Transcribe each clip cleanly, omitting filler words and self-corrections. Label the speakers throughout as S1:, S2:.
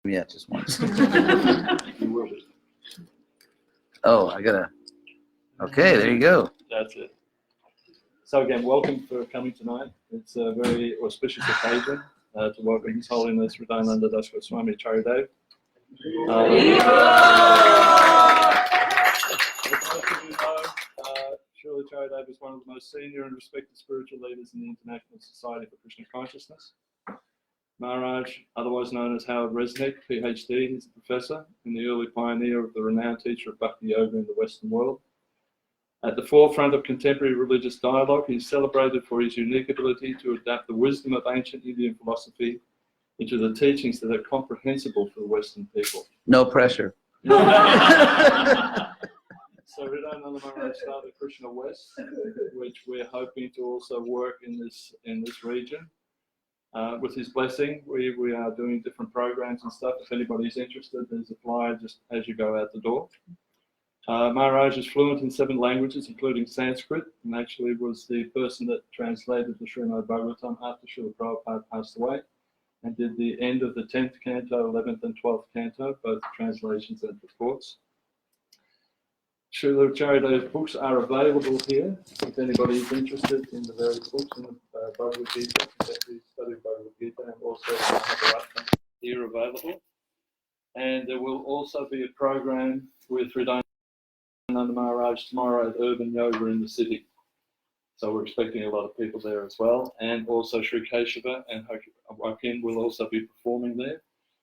S1: yet, just once.
S2: You will be.
S1: Oh, I gotta. Okay, there you go.
S2: That's it. So again, welcome for coming tonight. It's a very auspicious occasion to welcome His Holiness H.D. Goswami Charidev. Surely Charidev is one of the most senior and respected spiritual leaders in the International Society for Krishna Consciousness. Maharaj, otherwise known as Howard Resnick, PhD, is a professor and the early pioneer of the renowned teacher of Bhakti Yoga in the Western world. At the forefront of contemporary religious dialogue, he is celebrated for his unique ability to adapt the wisdom of ancient Indian philosophy into the teachings that are comprehensible for the Western people.
S1: No pressure.
S2: So Hridayananda Maharaj started Krishna West, which we're hoping to also work in this region. With his blessing, we are doing different programs and stuff. If anybody's interested, there's a flyer just as you go out the door. Maharaj is fluent in 7 languages, including Sanskrit, and actually was the person that translated the Srimad Bhagavatam after Srila Prabhupada passed away, and did the end of the 10th canto, 11th and 12th canto, both translations and reports. Srila Charidev's books are available here, if anybody is interested in the various books in the Bhagavad Gita, contemporary study of Bhagavad Gita, and also the Mahabharata here available. And there will also be a program with Hridayananda Maharaj tomorrow at Urban Yoga in the city. So we're expecting a lot of people there as well. And also Sri Keshava and Joaquin will also be performing there.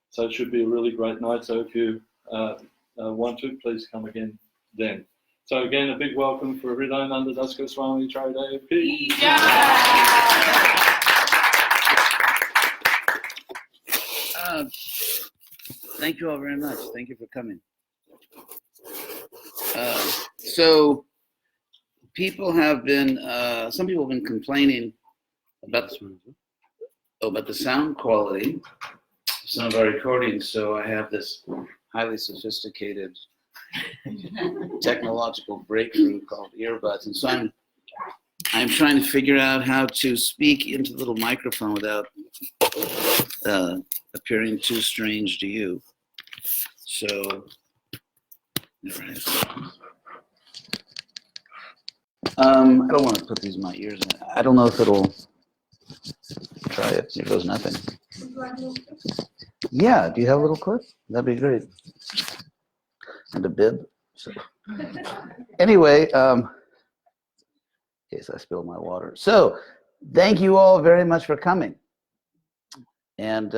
S2: So it should be a really great night. So if you want to, please come again then. So again, a big welcome for Hridayananda Goswami Charidev.
S1: Thank you all very much. Thank you for coming. So people have been, some people have been complaining about the sound quality of some of our recordings. So I have this highly sophisticated technological breakthrough called earbuds, and so I'm trying to figure out how to speak into the little microphone without appearing too strange to you. So, I don't want to put these in my ears. I don't know if it'll try it. Here goes nothing. Yeah, do you have a little clip? That'd be great. And a bib. So. Anyway, in case I spill my water. So, thank you all very much for coming. And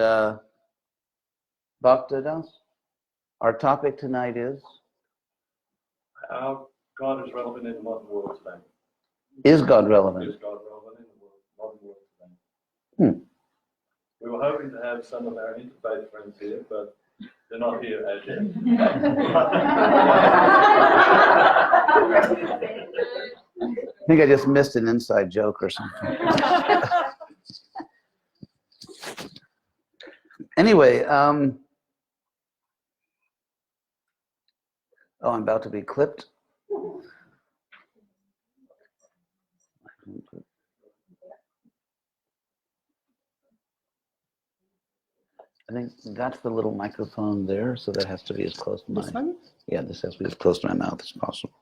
S1: Bhaktadas, our topic tonight is?
S2: How God is relevant in the modern world today.
S1: Is God relevant?
S2: Is God relevant in the modern world today? We were hoping to have some of our interfaith friends here, but they're not here as yet.
S1: I think I just missed an inside joke or something. Anyway, oh, I'm about to be clipped. I think that's the little microphone there, so that has to be as close to
S3: This one?
S1: Yeah, this has to be as close to my mouth as possible.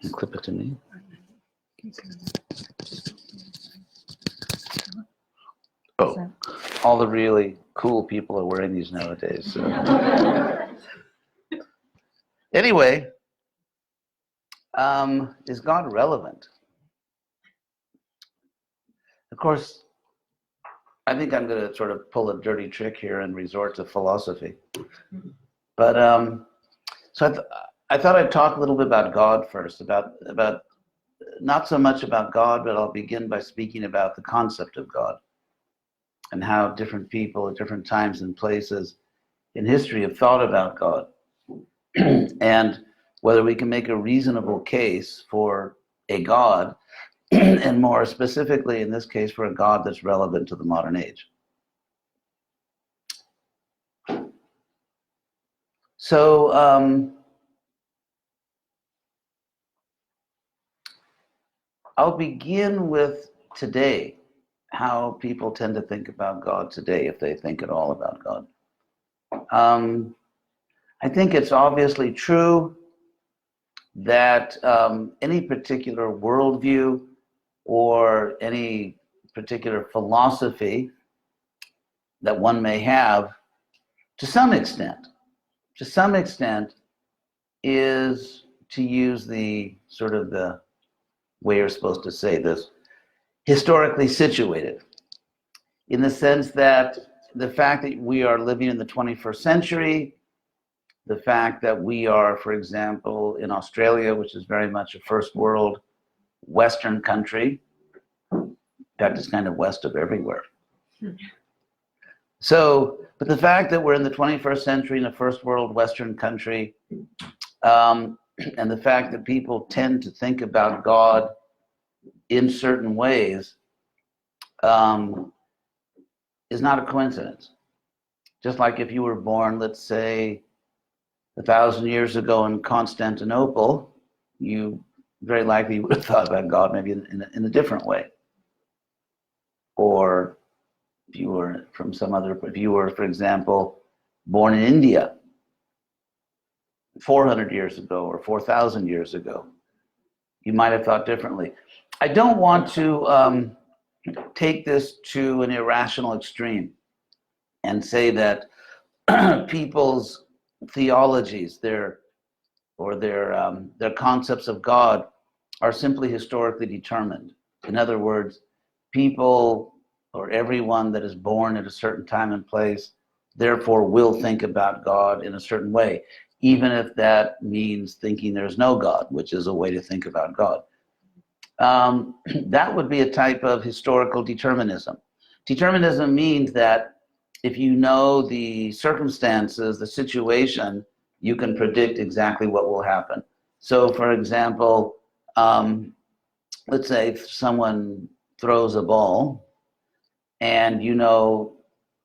S1: And clip it to me. Oh, all the really cool people are wearing these nowadays. So. Anyway, is God relevant? Of course, I think I'm going to sort of pull a dirty trick here and resort to philosophy. But so I thought I'd talk a little bit about God first, about not so much about God, but I'll begin by speaking about the concept of God and how different people at different times and places in history have thought about God and whether we can make a reasonable case for a God and more specifically, in this case, for a God that's relevant to the modern age. So, I'll begin with today, how people tend to think about God today, if they think at all about God. I think it's obviously true that any particular worldview or any particular philosophy that one may have, to some extent, is, to use the sort of the way you're supposed to say this, historically situated, in the sense that the fact that we are living in the 21st century, the fact that we are, for example, in Australia, which is very much a first world Western country, in fact, it's kind of west of everywhere. So, but the fact that we're in the 21st century in a first world Western country, and the fact that people tend to think about God in certain ways, is not a coincidence. Just like if you were born, let's say, 1,000 years ago in Constantinople, you very likely would have thought about God maybe in a different way. Or if you were from if you were, for example, born in India 400 years ago or 4,000 years ago, you might have thought differently. I don't want to take this to an irrational extreme and say that people's theologies, their concepts of God are simply historically determined. In other words, people or everyone that is born at a certain time and place therefore will think about God in a certain way, even if that means thinking there's no God, which is a way to think about God. That would be a type of historical determinism. Determinism means that if you know the circumstances, the situation, you can predict exactly what will happen. So, for example, let's say if someone throws a ball and you know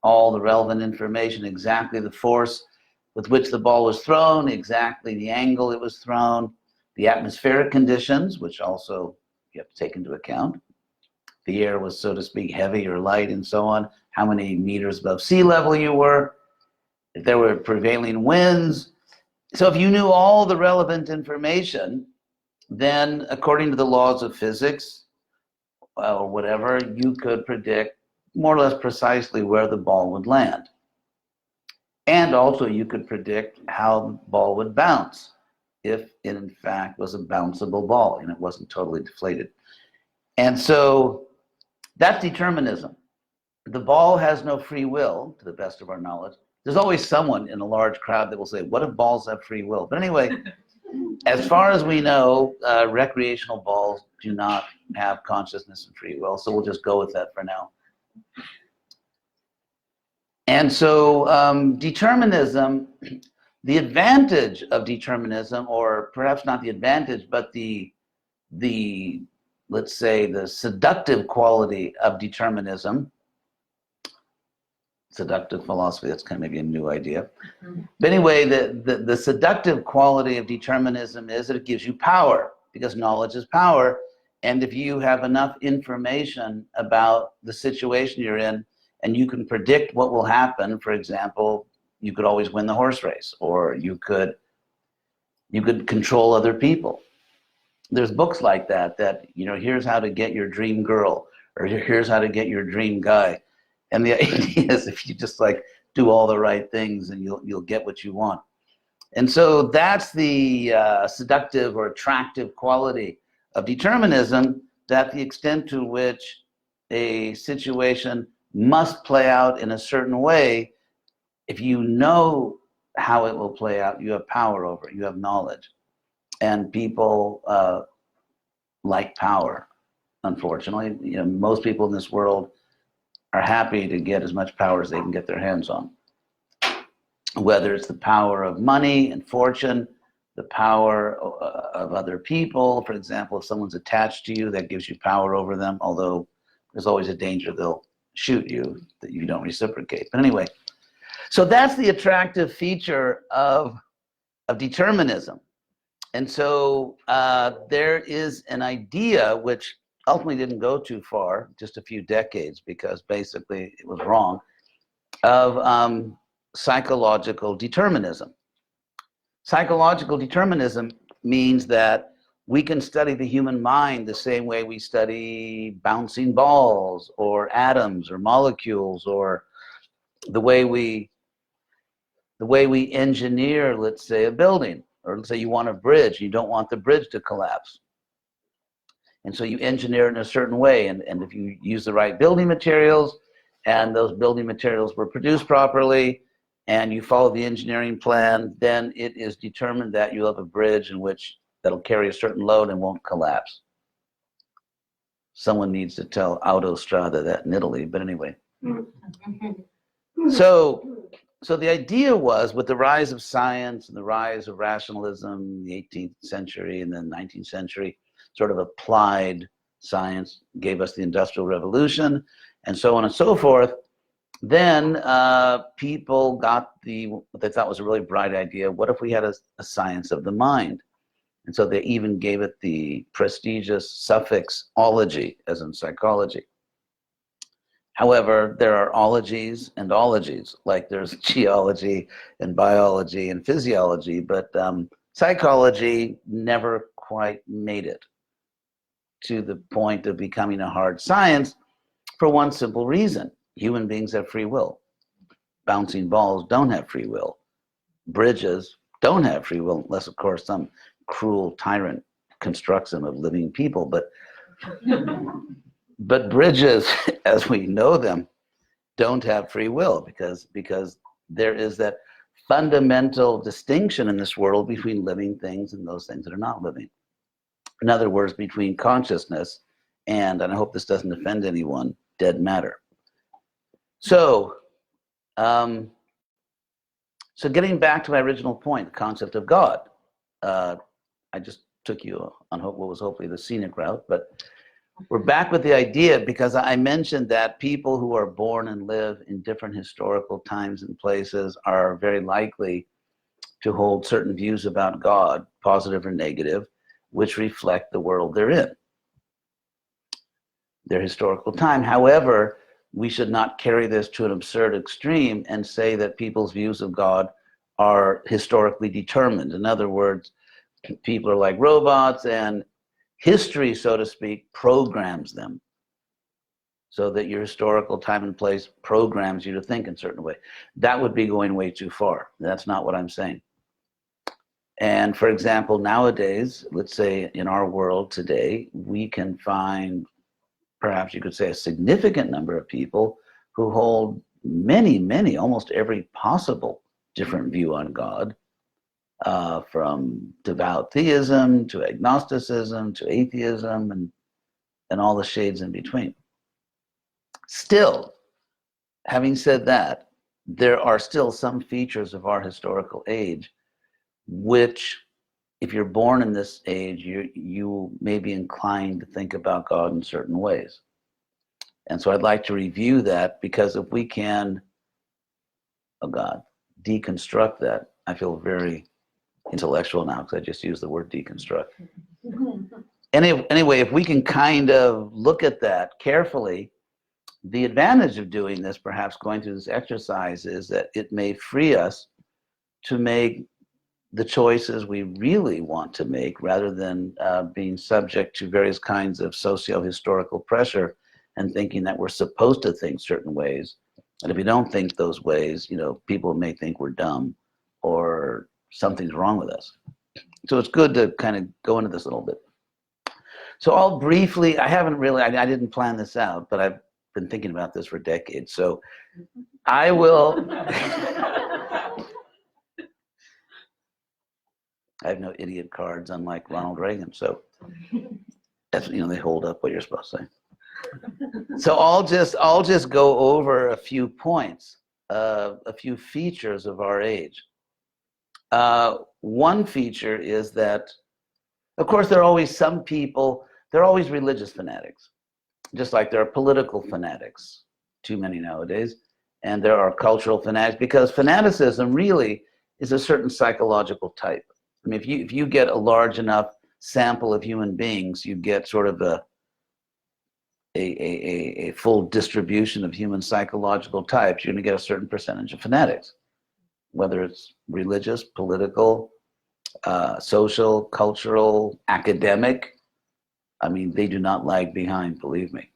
S1: all the relevant information, exactly the force with which the ball was thrown, exactly the angle it was thrown, the atmospheric conditions, which also you have to take into account. The air was, so to speak, heavy or light and so on, how many meters above sea level you were, if there were prevailing winds. So if you knew all the relevant information, then according to the laws of physics or whatever, you could predict more or less precisely where the ball would land. And also you could predict how the ball would bounce, if it in fact was a bounceable ball and it wasn't totally deflated. And so that's determinism. The ball has no free will, to the best of our knowledge. There's always someone in a large crowd that will say, what if balls have free will? But anyway, as far as we know, recreational balls do not have consciousness and free will, so we'll just go with that for now. And so determinism, the advantage of determinism, or perhaps not the advantage, but the let's say the seductive quality of determinism, seductive philosophy, that's kind of maybe a new idea. But anyway, the seductive quality of determinism is that it gives you power, because knowledge is power. And if you have enough information about the situation you're in, and you can predict what will happen, for example, you could always win the horse race, or you could control other people. There's books like that, you know, here's how to get your dream girl, or here's how to get your dream guy. And the idea is if you just like do all the right things, and you'll get what you want. And so that's the seductive or attractive quality of determinism, that the extent to which a situation must play out in a certain way, if you know how it will play out, you have power over it, you have knowledge. And people like power, unfortunately. You know, most people in this world are happy to get as much power as they can get their hands on. Whether it's the power of money and fortune, the power of other people. For example, if someone's attached to you, that gives you power over them, although there's always a danger they'll shoot you that you don't reciprocate. But anyway, so that's the attractive feature of determinism. And so there is an idea which ultimately didn't go too far, just a few decades, because basically it was wrong, of psychological determinism. Psychological determinism means that we can study the human mind the same way we study bouncing balls or atoms or molecules, or the way we engineer, let's say, a building, or let's say you want a bridge, you don't want the bridge to collapse. And so you engineer it in a certain way, and if you use the right building materials, and those building materials were produced properly, and you follow the engineering plan, then it is determined that you'll have a bridge in which that'll carry a certain load and won't collapse. Someone needs to tell Autostrada that in Italy, but anyway. So the idea was, with the rise of science and the rise of rationalism in the 18th century and then 19th century, sort of applied science gave us the Industrial Revolution and so on and so forth, then people got what they thought was a really bright idea. What if we had a science of the mind? And so they even gave it the prestigious suffix ology, as in psychology. However, there are ologies and ologies, like there's geology and biology and physiology, but psychology never quite made it to the point of becoming a hard science, for one simple reason. Human beings have free will. Bouncing balls don't have free will. Bridges don't have free will, unless, of course, some cruel tyrant constructs them of living people. But bridges, as we know them, don't have free will, because there is that fundamental distinction in this world between living things and those things that are not living. In other words, between consciousness and I hope this doesn't offend anyone, dead matter. So getting back to my original point, the concept of God, I just took you on what was hopefully the scenic route, but we're back with the idea, because I mentioned that people who are born and live in different historical times and places are very likely to hold certain views about God, positive or negative, which reflect the world they're in, their historical time. However, we should not carry this to an absurd extreme and say that people's views of God are historically determined. In other words, people are like robots, and history, so to speak, programs them, so that your historical time and place programs you to think in a certain way. That would be going way too far. That's not what I'm saying. And for example, nowadays, let's say in our world today, we can find, perhaps you could say, a significant number of people who hold many, almost every possible different view on God, from devout theism to agnosticism to atheism and all the shades in between. Still, having said that, there are still some features of our historical age which, if you're born in this age, you may be inclined to think about God in certain ways. And so I'd like to review that, because if we can, oh God, deconstruct that, I feel very intellectual now because I just used the word deconstruct. Anyway, if we can kind of look at that carefully, the advantage of doing this, perhaps going through this exercise, is that it may free us to make the choices we really want to make, rather than being subject to various kinds of socio-historical pressure and thinking that we're supposed to think certain ways. And if we don't think those ways, people may think we're dumb or something's wrong with us. So it's good to kind of go into this a little bit. So I'll briefly, I didn't plan this out, but I've been thinking about this for decades. So I will, I have no idiot cards, unlike Ronald Reagan. So that's, they hold up what you're supposed to say. So I'll just go over a few points, a few features of our age. One feature is that, of course, there are always some people, there are always religious fanatics, just like there are political fanatics, too many nowadays, and there are cultural fanatics, because fanaticism really is a certain psychological type. I mean, if you get a large enough sample of human beings, you get sort of a full distribution of human psychological types, you're going to get a certain percentage of fanatics, whether it's religious, political, social, cultural, academic. I mean, they do not lag behind, believe me.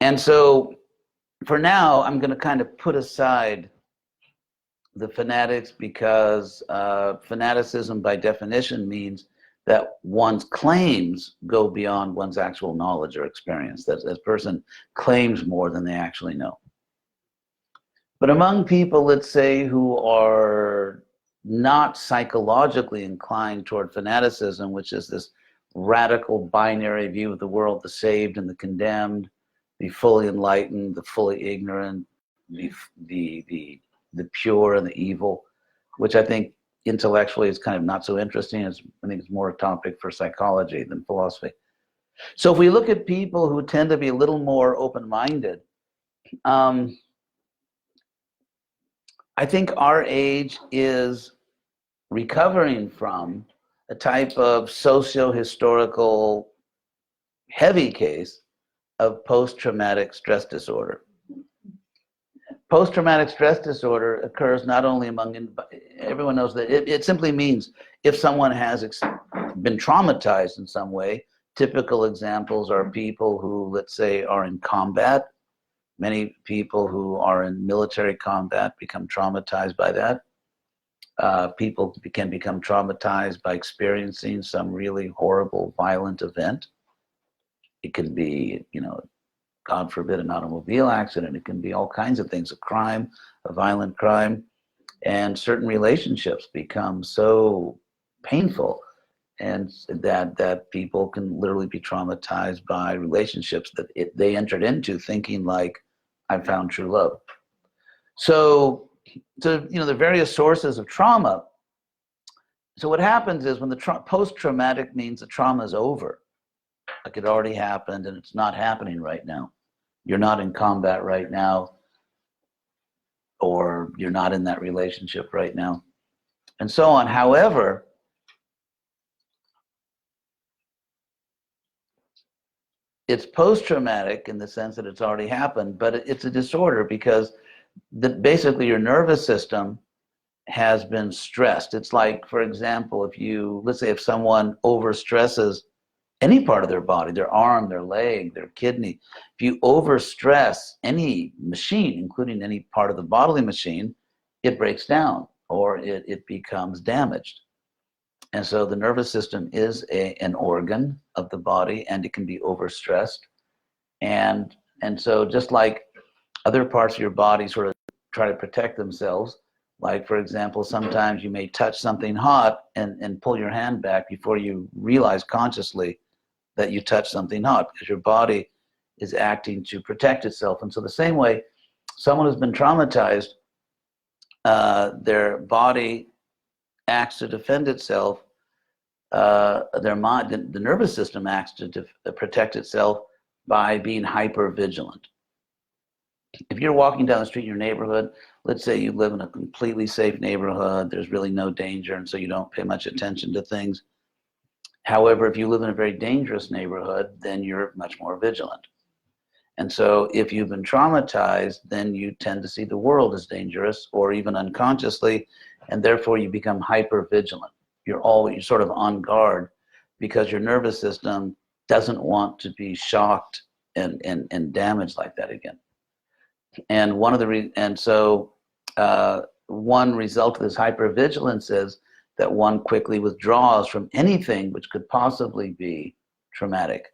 S1: And so for now, I'm going to kind of put aside the fanatics because fanaticism by definition means that one's claims go beyond one's actual knowledge or experience. That a person claims more than they actually know. But among people, let's say, who are not psychologically inclined toward fanaticism, which is this radical binary view of the world, the saved and the condemned, the fully enlightened, the fully ignorant, the pure and the evil, which I think intellectually is kind of not so interesting. I think it's more a topic for psychology than philosophy. So if we look at people who tend to be a little more open-minded, I think our age is recovering from a type of socio-historical heavy case of post-traumatic stress disorder. Post-traumatic stress disorder occurs not only among, everyone knows that it simply means if someone has been traumatized in some way. Typical examples are people who, let's say, are in combat. Many people who are in military combat become traumatized by that. People can become traumatized by experiencing some really horrible, violent event. It can be, God forbid, an automobile accident. It can be all kinds of things, a crime, a violent crime. And certain relationships become so painful and that people can literally be traumatized by relationships that they entered into thinking like, I found true love. So the various sources of trauma. So what happens is when the post-traumatic means the trauma is over, like it already happened and it's not happening right now. You're not in combat right now, or you're not in that relationship right now, and so on. However, it's post-traumatic in the sense that it's already happened, but it's a disorder because basically your nervous system has been stressed. It's like, for example, let's say if someone overstresses any part of their body, their arm, their leg, their kidney, if you overstress any machine, including any part of the bodily machine, it breaks down or it becomes damaged. And so the nervous system is an organ of the body, and it can be overstressed. And so just like other parts of your body sort of try to protect themselves, like, for example, sometimes you may touch something hot and pull your hand back before you realize consciously that you touch something hot, because your body is acting to protect itself. And so the same way, someone who's been traumatized, their body acts to defend itself. The nervous system acts to protect itself by being hyper vigilant. If you're walking down the street in your neighborhood, let's say you live in a completely safe neighborhood, there's really no danger, and so you don't pay much attention to things. However, if you live in a very dangerous neighborhood, then you're much more vigilant. And so if you've been traumatized, then you tend to see the world as dangerous, or even unconsciously, and therefore you become hyper vigilant. You're sort of on guard because your nervous system doesn't want to be shocked and damaged like that again. And one result of this hypervigilance is that one quickly withdraws from anything which could possibly be traumatic.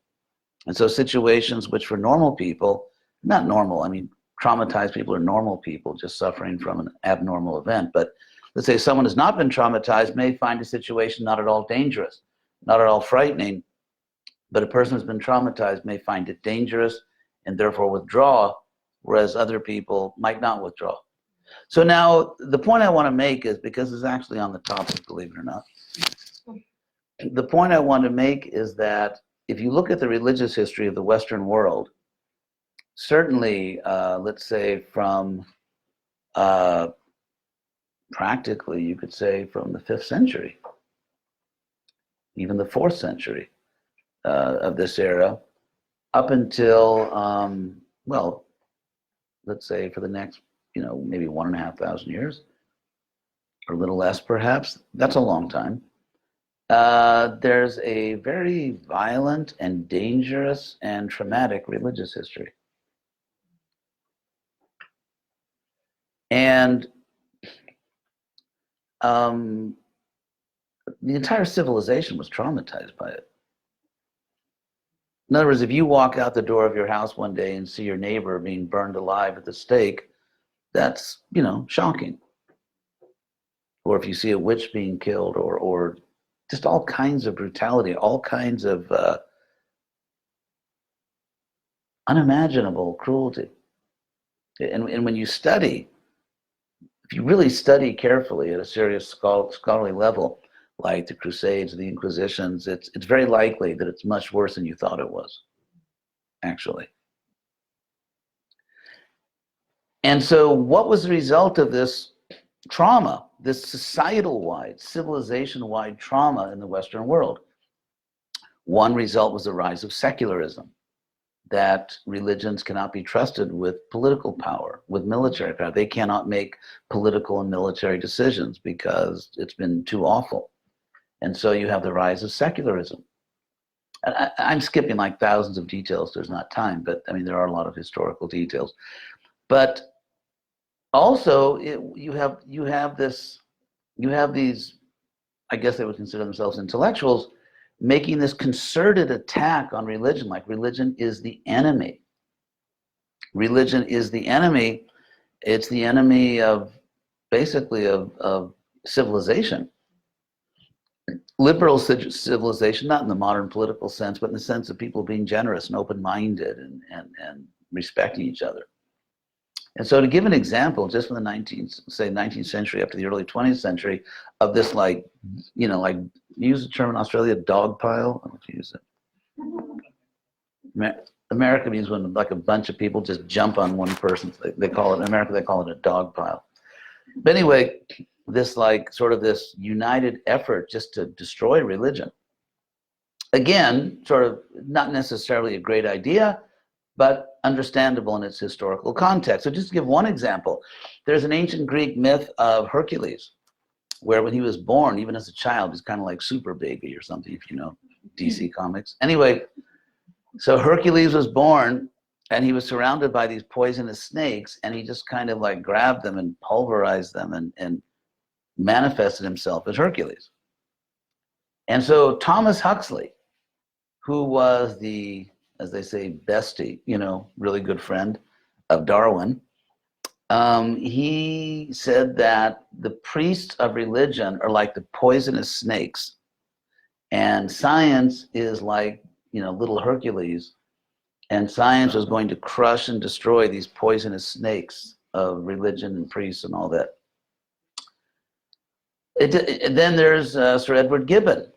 S1: And so situations which for normal people, not normal, I mean, traumatized people are normal people just suffering from an abnormal event. But let's say someone has not been traumatized may find a situation not at all dangerous, not at all frightening, but a person who's been traumatized may find it dangerous and therefore withdraw, whereas other people might not withdraw. So now the point I want to make is, because it's actually on the topic, believe it or not, the point I want to make is that if you look at the religious history of the Western world, certainly, let's say from practically, you could say from the 5th century, even the 4th century of this era, up until, well, let's say for the next, maybe 1,500 years, or a little less perhaps. That's a long time. There's a very violent and dangerous and traumatic religious history. And the entire civilization was traumatized by it. In other words, if you walk out the door of your house one day and see your neighbor being burned alive at the stake, that's, shocking. Or if you see a witch being killed, or just all kinds of brutality, all kinds of unimaginable cruelty. And when you study, if you really study carefully at a serious scholarly level, like the Crusades, the Inquisitions, it's very likely that it's much worse than you thought it was, actually. And so what was the result of this trauma, this societal-wide, civilization-wide trauma in the Western world? One result was the rise of secularism, that religions cannot be trusted with political power, with military power. They cannot make political and military decisions because it's been too awful. And so you have the rise of secularism. And I'm skipping like thousands of details. There's not time, but I mean, there are a lot of historical details. But also, you have these, I guess they would consider themselves intellectuals, making this concerted attack on religion, like religion is the enemy. Religion is the enemy. It's the enemy of, basically, of civilization. Liberal civilization, not in the modern political sense, but in the sense of people being generous and open-minded and respecting each other. And so to give an example, just from the 19th century up to the early 20th century, of this, like, use the term in Australia, dog pile. I don't know if you use it. America means when like a bunch of people just jump on one person. They call it, in America, they call it a dog pile. But anyway, this this united effort just to destroy religion. Again, sort of not necessarily a great idea, but understandable in its historical context. So just to give one example, there's an ancient Greek myth of Hercules, where when he was born, even as a child, he's kind of like Super Baby or something, if you know DC Comics. Anyway, so Hercules was born, and he was surrounded by these poisonous snakes, and he just kind of like grabbed them and pulverized them and manifested himself as Hercules. And so Thomas Huxley, who was the, as they say, bestie, really good friend of Darwin, he said that the priests of religion are like the poisonous snakes, and science is like, little Hercules, and science was going to crush and destroy these poisonous snakes of religion and priests and all that. Then there's Sir Edward Gibbon,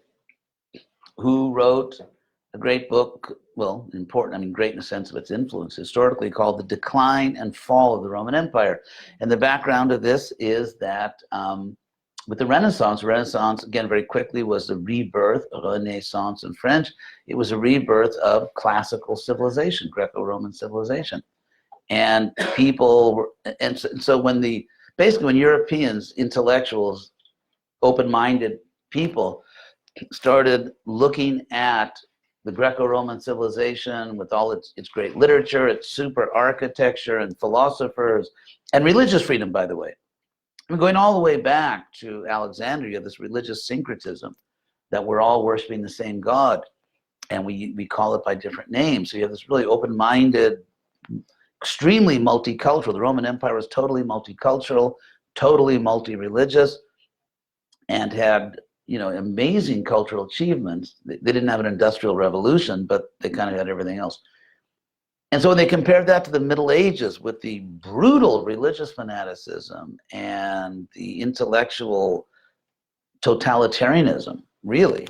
S1: who wrote a great book, well, important, great in the sense of its influence historically, called The Decline and Fall of the Roman Empire. And the background of this is that with the Renaissance, again, very quickly was the rebirth, Renaissance in French. It was a rebirth of classical civilization, Greco-Roman civilization. And people were, and so when when Europeans, intellectuals, open-minded people started looking at the Greco-Roman civilization with all its great literature, its super architecture and philosophers, and religious freedom, by the way. We're going all the way back to Alexandria, this religious syncretism, that we're all worshiping the same God, and we call it by different names. So you have this really open-minded, extremely multicultural. The Roman Empire was totally multicultural, totally multi-religious, and had amazing cultural achievements. They didn't have an industrial revolution, but they kind of had everything else. And so when they compared that to the Middle Ages with the brutal religious fanaticism and the intellectual totalitarianism, really,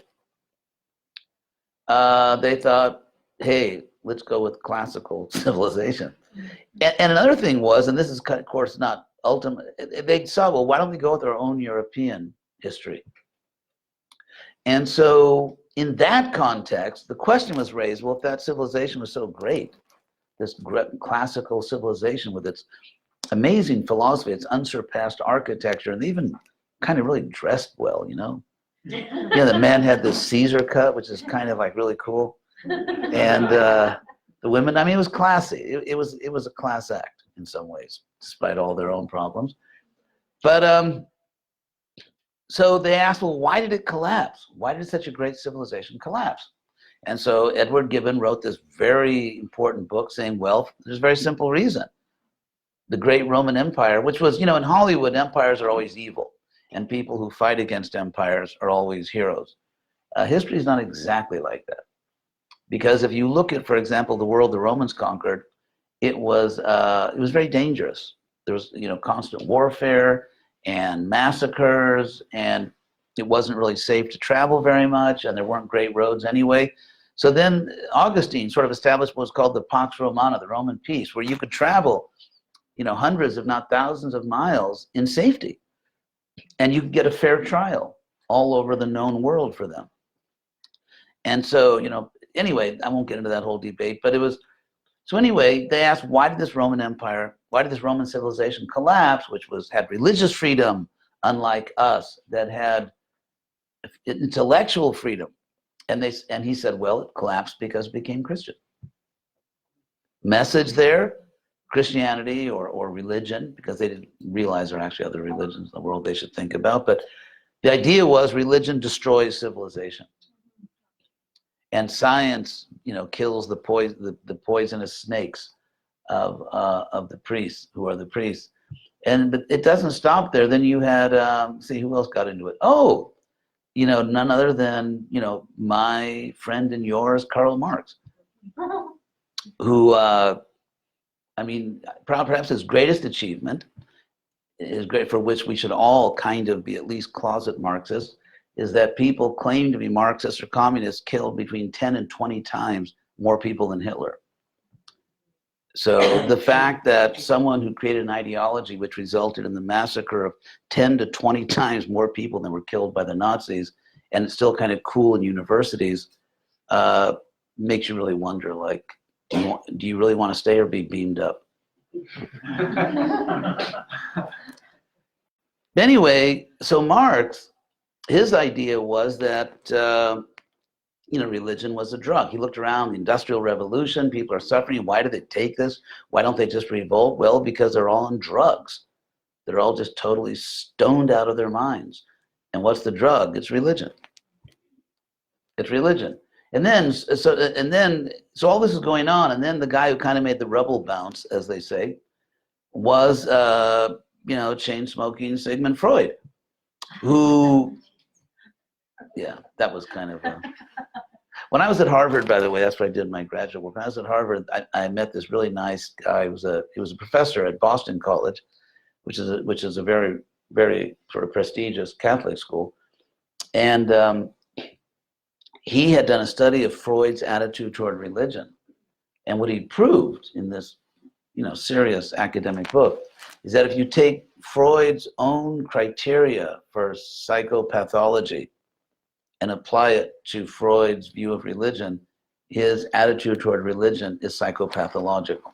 S1: they thought, hey, let's go with classical civilization. And another thing was, and this is of course not ultimate, they saw, well, why don't we go with our own European history? And so in that context, the question was raised, well, if that civilization was so great, this classical civilization with its amazing philosophy, its unsurpassed architecture, and they even kind of really dressed well, you know? The men had this Caesar cut, which is kind of like really cool. And the women, I mean, it was classy. It was a class act in some ways, despite all their own problems. But so they asked, well, why did it collapse? Why did such a great civilization collapse? And so Edward Gibbon wrote this very important book saying, well, there's a very simple reason. The great Roman Empire, which was, in Hollywood, empires are always evil, and people who fight against empires are always heroes. History is not exactly like that. Because if you look at, for example, the world the Romans conquered, it was very dangerous. There was, constant warfare and massacres, and it wasn't really safe to travel very much, and there weren't great roads anyway. So then Augustine sort of established what's called the Pax Romana, the Roman peace, where you could travel, hundreds, if not thousands of miles in safety, and you could get a fair trial all over the known world for them. And so, anyway, I won't get into that whole debate, but so anyway, they asked, why did this Roman civilization collapse, which had religious freedom, unlike us, that had intellectual freedom? And he said, well, it collapsed because it became Christian. Message there, Christianity or religion, because they didn't realize there are actually other religions in the world they should think about. But the idea was religion destroys civilization. And science, kills the poisonous snakes of the priests, who are the priests. But it doesn't stop there. Then you had, see, who else got into it? Oh, none other than, my friend and yours, Karl Marx, who, perhaps his greatest achievement, for which we should all kind of be at least closet Marxists, is that people claim to be Marxists or communists killed between 10 and 20 times more people than Hitler. So the fact that someone who created an ideology which resulted in the massacre of 10 to 20 times more people than were killed by the Nazis, and it's still kind of cool in universities, makes you really wonder, like, do you really want to stay or be beamed up? Anyway, so Marx, his idea was that religion was a drug. He looked around, the Industrial Revolution, people are suffering. Why do they take this? Why don't they just revolt? Well, because they're all on drugs. They're all just totally stoned out of their minds. And what's the drug? It's religion. It's religion. And then, so all this is going on, and then the guy who kind of made the rubble bounce, as they say, was, chain-smoking Sigmund Freud, who, yeah, that was kind of, when I was at Harvard, by the way, that's where I did my graduate work. When I was at Harvard, I met this really nice guy. He was a professor at Boston College, which is a very, very sort of prestigious Catholic school. And he had done a study of Freud's attitude toward religion. And what he proved in this, serious academic book is that if you take Freud's own criteria for psychopathology and apply it to Freud's view of religion, his attitude toward religion is psychopathological.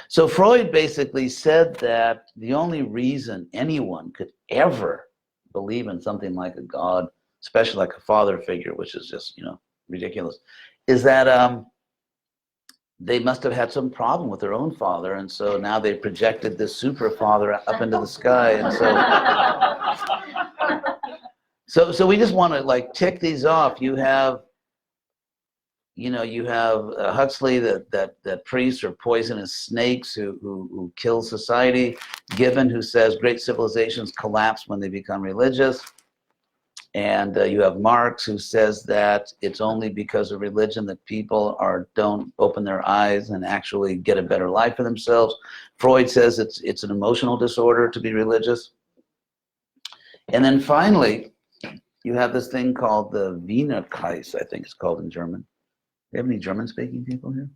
S1: So Freud basically said that the only reason anyone could ever believe in something like a God, especially like a father figure, which is just, ridiculous, is that they must have had some problem with their own father, and so now they projected this super father up into the sky, and so we just want to like tick these off. You have, Huxley, that priests are poisonous snakes who kill society. Gibbon, who says great civilizations collapse when they become religious. And you have Marx, who says that it's only because of religion that people don't open their eyes and actually get a better life for themselves. Freud says it's an emotional disorder to be religious. And then finally, you have this thing called the Wiener Kreis, I think it's called in German. Do you have any German-speaking people here?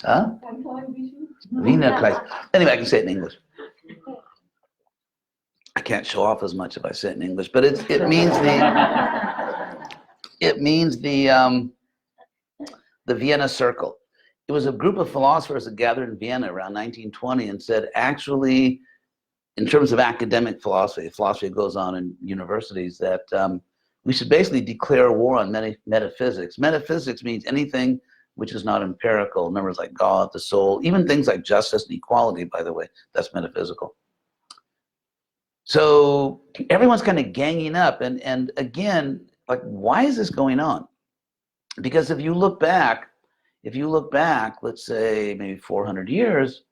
S1: Huh? Wiener Kreis. Anyway, I can say it in English. can't show off as much if I say it in English, but it means the Vienna Circle. It was a group of philosophers that gathered in Vienna around 1920 and said, actually, in terms of academic philosophy that goes on in universities, that we should basically declare war on metaphysics. Metaphysics means anything which is not empirical. Numbers like God, the soul, even things like justice and equality, by the way, that's metaphysical. So everyone's kind of ganging up. And again, like, why is this going on? Because if you look back, let's say maybe 400 years,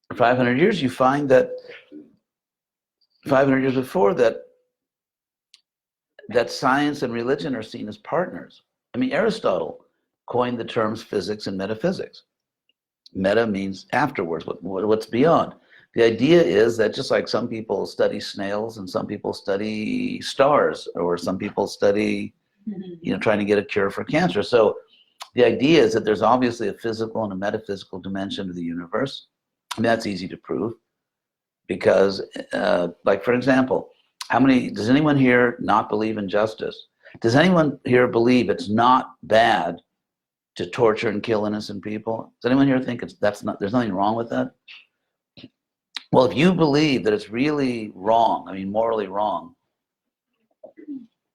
S1: or 500 years, you find that 500 years before that science and religion are seen as partners. I mean, Aristotle coined the terms physics and metaphysics. Meta means afterwards, what's beyond. The idea is that just like some people study snails and some people study stars, or some people study, trying to get a cure for cancer. So the idea is that there's obviously a physical and a metaphysical dimension to the universe. And that's easy to prove because, like, for example, does anyone here not believe in justice? Does anyone here believe it's not bad to torture and kill innocent people? Does anyone here think there's nothing wrong with that? Well, if you believe that it's really wrong, I mean, morally wrong,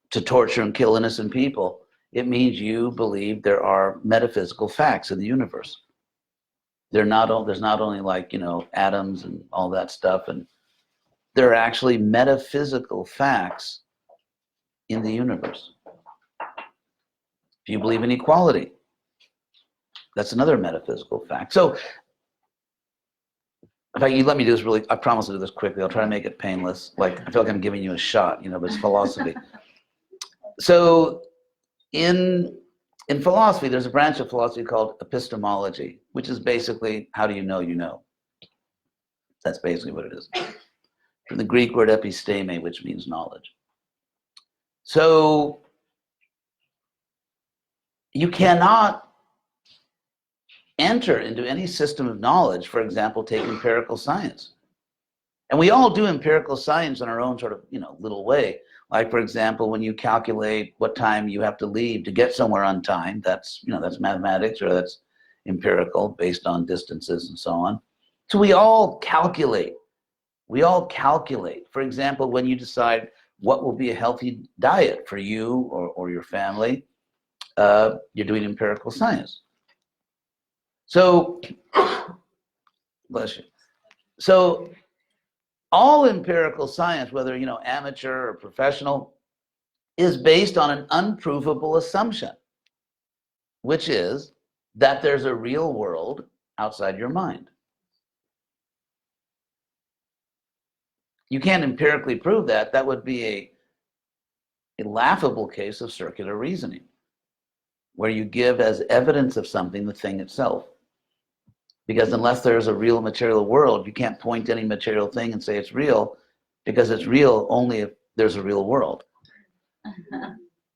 S1: to torture and kill innocent people, it means you believe there are metaphysical facts in the universe. There's not only, like, atoms and all that stuff, and there are actually metaphysical facts in the universe. If you believe in equality, that's another metaphysical fact. So, in fact, you let me do this I promise to do this quickly. I'll try to make it painless. Like, I feel like I'm giving you a shot, but it's philosophy. So, in philosophy, there's a branch of philosophy called epistemology, which is basically, how do you know you know? That's basically what it is. From the Greek word episteme, which means knowledge. So you cannot enter into any system of knowledge, for example, take empirical science. And we all do empirical science in our own sort of, little way. Like, for example, when you calculate what time you have to leave to get somewhere on time, that's mathematics, or that's empirical based on distances and so on. So we all calculate. For example, when you decide what will be a healthy diet for you or your family, you're doing empirical science. So, bless you. So, all empirical science, whether amateur or professional, is based on an unprovable assumption, which is that there's a real world outside your mind. You can't empirically prove that. That would be a laughable case of circular reasoning, where you give as evidence of something the thing itself. Because unless there's a real material world, you can't point to any material thing and say it's real, because it's real only if there's a real world.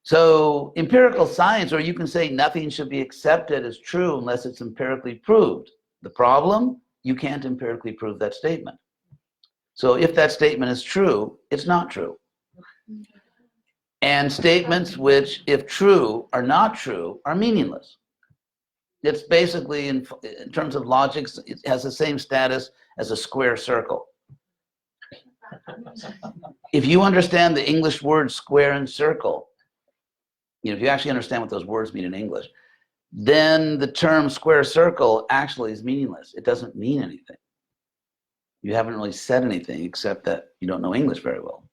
S1: So empirical science, or you can say nothing should be accepted as true unless it's empirically proved. The problem, you can't empirically prove that statement. So if that statement is true, it's not true. And statements which, if true, are not true, are meaningless. It's basically, in terms of logic, it has the same status as a square circle. If you understand the English words square and circle, if you actually understand what those words mean in English, then the term square circle actually is meaningless. It doesn't mean anything. You haven't really said anything except that you don't know English very well.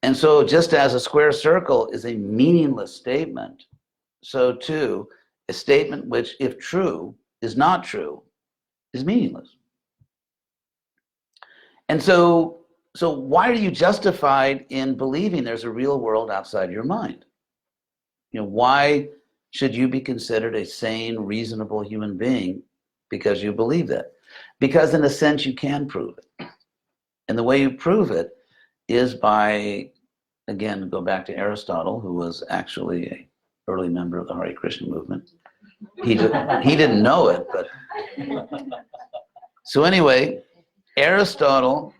S1: And so just as a square circle is a meaningless statement, so too, a statement which, if true, is not true, is meaningless. And so why are you justified in believing there's a real world outside your mind? Why should you be considered a sane, reasonable human being because you believe that? Because in a sense, you can prove it. And the way you prove it is by, again, go back to Aristotle, who was actually an early member of the Hare Krishna movement. He didn't know it, but... So anyway, Aristotle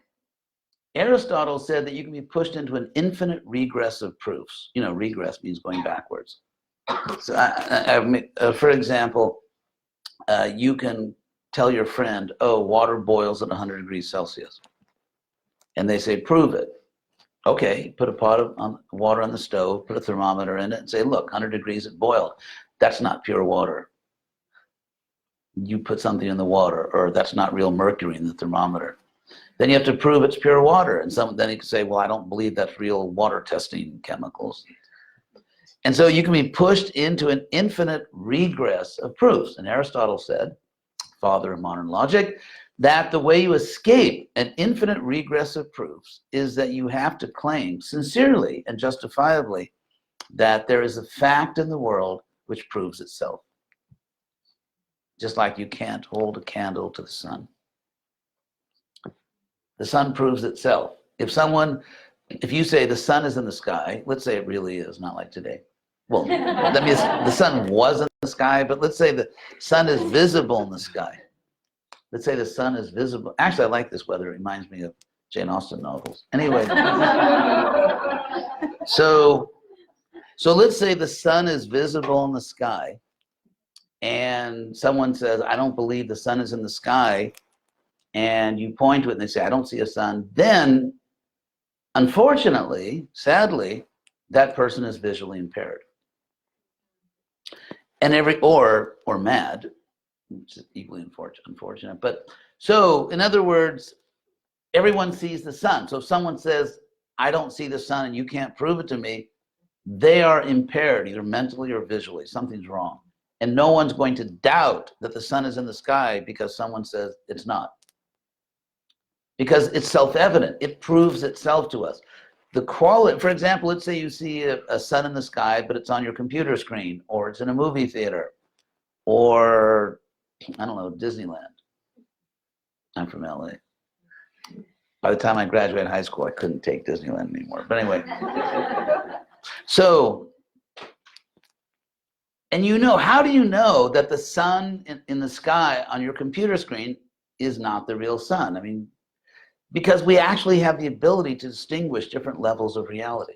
S1: Aristotle said that you can be pushed into an infinite regress of proofs. You know, regress means going backwards. So for example, you can tell your friend, oh, water boils at 100 degrees Celsius. And they say, prove it. Okay, put a pot of water on the stove, put a thermometer in it, and say, look, 100 degrees, it boiled. That's not pure water. You put something in the water, or that's not real mercury in the thermometer. Then you have to prove it's pure water. And then you can say, well, I don't believe that's real water testing chemicals. And so you can be pushed into an infinite regress of proofs. And Aristotle said, father of modern logic, that the way you escape an infinite regress of proofs is that you have to claim sincerely and justifiably that there is a fact in the world which proves itself. Just like you can't hold a candle to the sun. The sun proves itself. If you say the sun is in the sky, let's say it really is, not like today. Well, that means the sun was in the sky, but let's say the sun is visible in the sky. Let's say the sun is visible. Actually, I like this weather. It reminds me of Jane Austen novels. Anyway, so let's say the sun is visible in the sky, and someone says, I don't believe the sun is in the sky, and you point to it and they say, I don't see a sun, then, unfortunately, sadly, that person is visually impaired. And or mad, which is equally unfortunate. But so, in other words, everyone sees the sun. So if someone says, I don't see the sun and you can't prove it to me, they are impaired, either mentally or visually. Something's wrong. And no one's going to doubt that the sun is in the sky because someone says it's not. Because it's self-evident. It proves itself to us. The quality, for example, let's say you see a sun in the sky, but it's on your computer screen, or it's in a movie theater, or, I don't know, Disneyland. I'm from LA. By the time I graduated high school, I couldn't take Disneyland anymore. But anyway. So, and how do you know that the sun in the sky on your computer screen is not the real sun? I mean, because we actually have the ability to distinguish different levels of reality.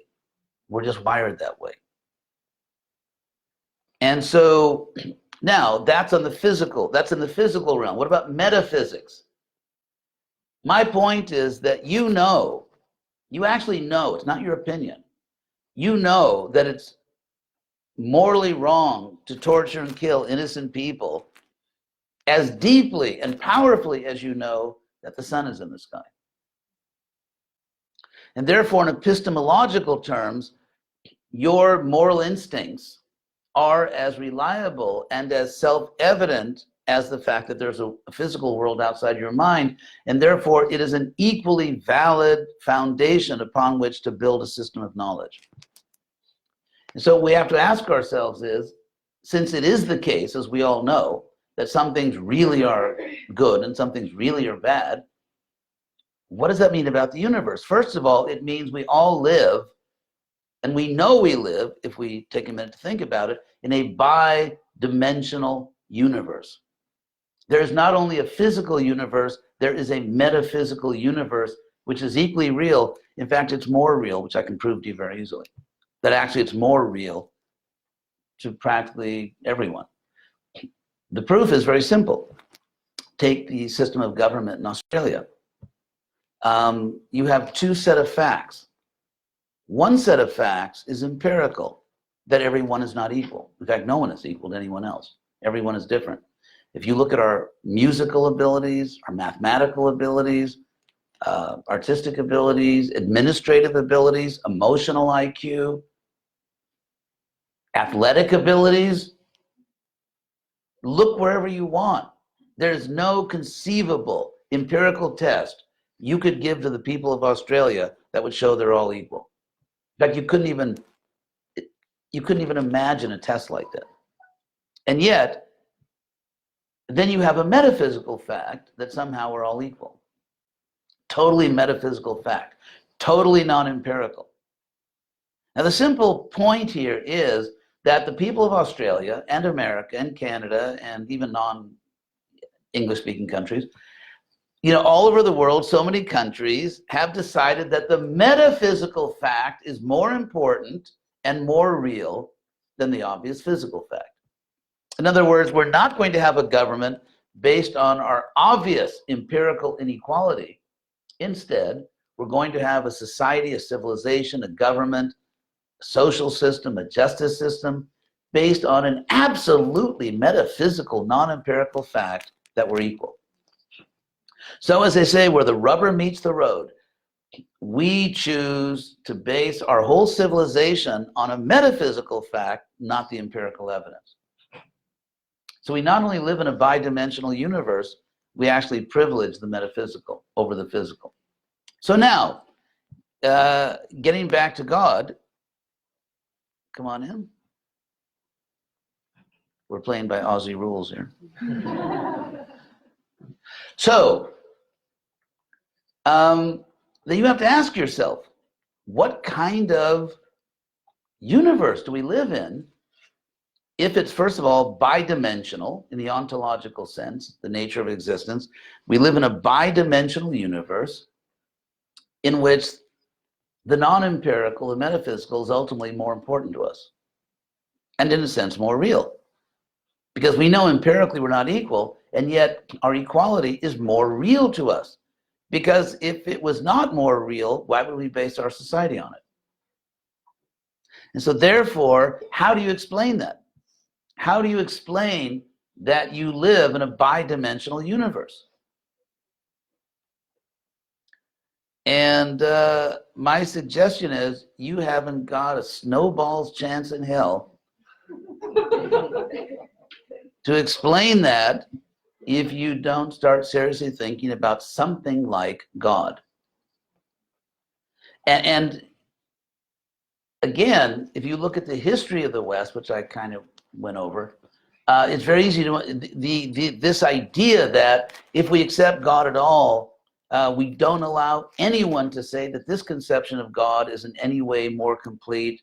S1: We're just wired that way. And so now that's in the physical realm. What about metaphysics? My point is that you actually know, it's not your opinion. You know that it's morally wrong to torture and kill innocent people as deeply and powerfully as you know that the sun is in the sky. And therefore, in epistemological terms, your moral instincts are as reliable and as self-evident as the fact that there's a physical world outside your mind, and therefore it is an equally valid foundation upon which to build a system of knowledge. And so what we have to ask ourselves is, since it is the case, as we all know, that some things really are good and some things really are bad, what does that mean about the universe? First of all, it means we all live, and we know we live, if we take a minute to think about it, in a bi-dimensional universe. There is not only a physical universe, there is a metaphysical universe, which is equally real. In fact, it's more real, which I can prove to you very easily. That actually it's more real to practically everyone. The proof is very simple. Take the system of government in Australia. You have two sets of facts. One set of facts is empirical, that everyone is not equal. In fact, no one is equal to anyone else. Everyone is different. If you look at our musical abilities, our mathematical abilities, artistic abilities, administrative abilities, emotional IQ, athletic abilities, look wherever you want. There's no conceivable empirical test you could give to the people of Australia that would show they're all equal. In fact, you couldn't even imagine a test like that. And yet, then you have a metaphysical fact that somehow we're all equal. Totally metaphysical fact, totally non-empirical. Now the simple point here is that the people of Australia and America and Canada and even non-English speaking countries all over the world, so many countries have decided that the metaphysical fact is more important and more real than the obvious physical fact. In other words, we're not going to have a government based on our obvious empirical inequality. Instead, we're going to have a society, a civilization, a government, a social system, a justice system based on an absolutely metaphysical, non-empirical fact that we're equal. So as they say, where the rubber meets the road, we choose to base our whole civilization on a metaphysical fact, not the empirical evidence. So we not only live in a bi-dimensional universe, we actually privilege the metaphysical over the physical. So now, getting back to God, come on in. We're playing by Aussie rules here. So, then you have to ask yourself, what kind of universe do we live in if it's, first of all, bi-dimensional in the ontological sense, the nature of existence? We live in a bi-dimensional universe in which the non-empirical, the metaphysical, is ultimately more important to us, and in a sense more real. Because we know empirically we're not equal, and yet our equality is more real to us. Because if it was not more real, why would we base our society on it? And so therefore, how do you explain that? How do you explain that you live in a bi-dimensional universe? And my suggestion is, you haven't got a snowball's chance in hell to explain that if you don't start seriously thinking about something like God. And again, if you look at the history of the West, which I kind of went over, it's very easy to, this idea that if we accept God at all, we don't allow anyone to say that this conception of God is in any way more complete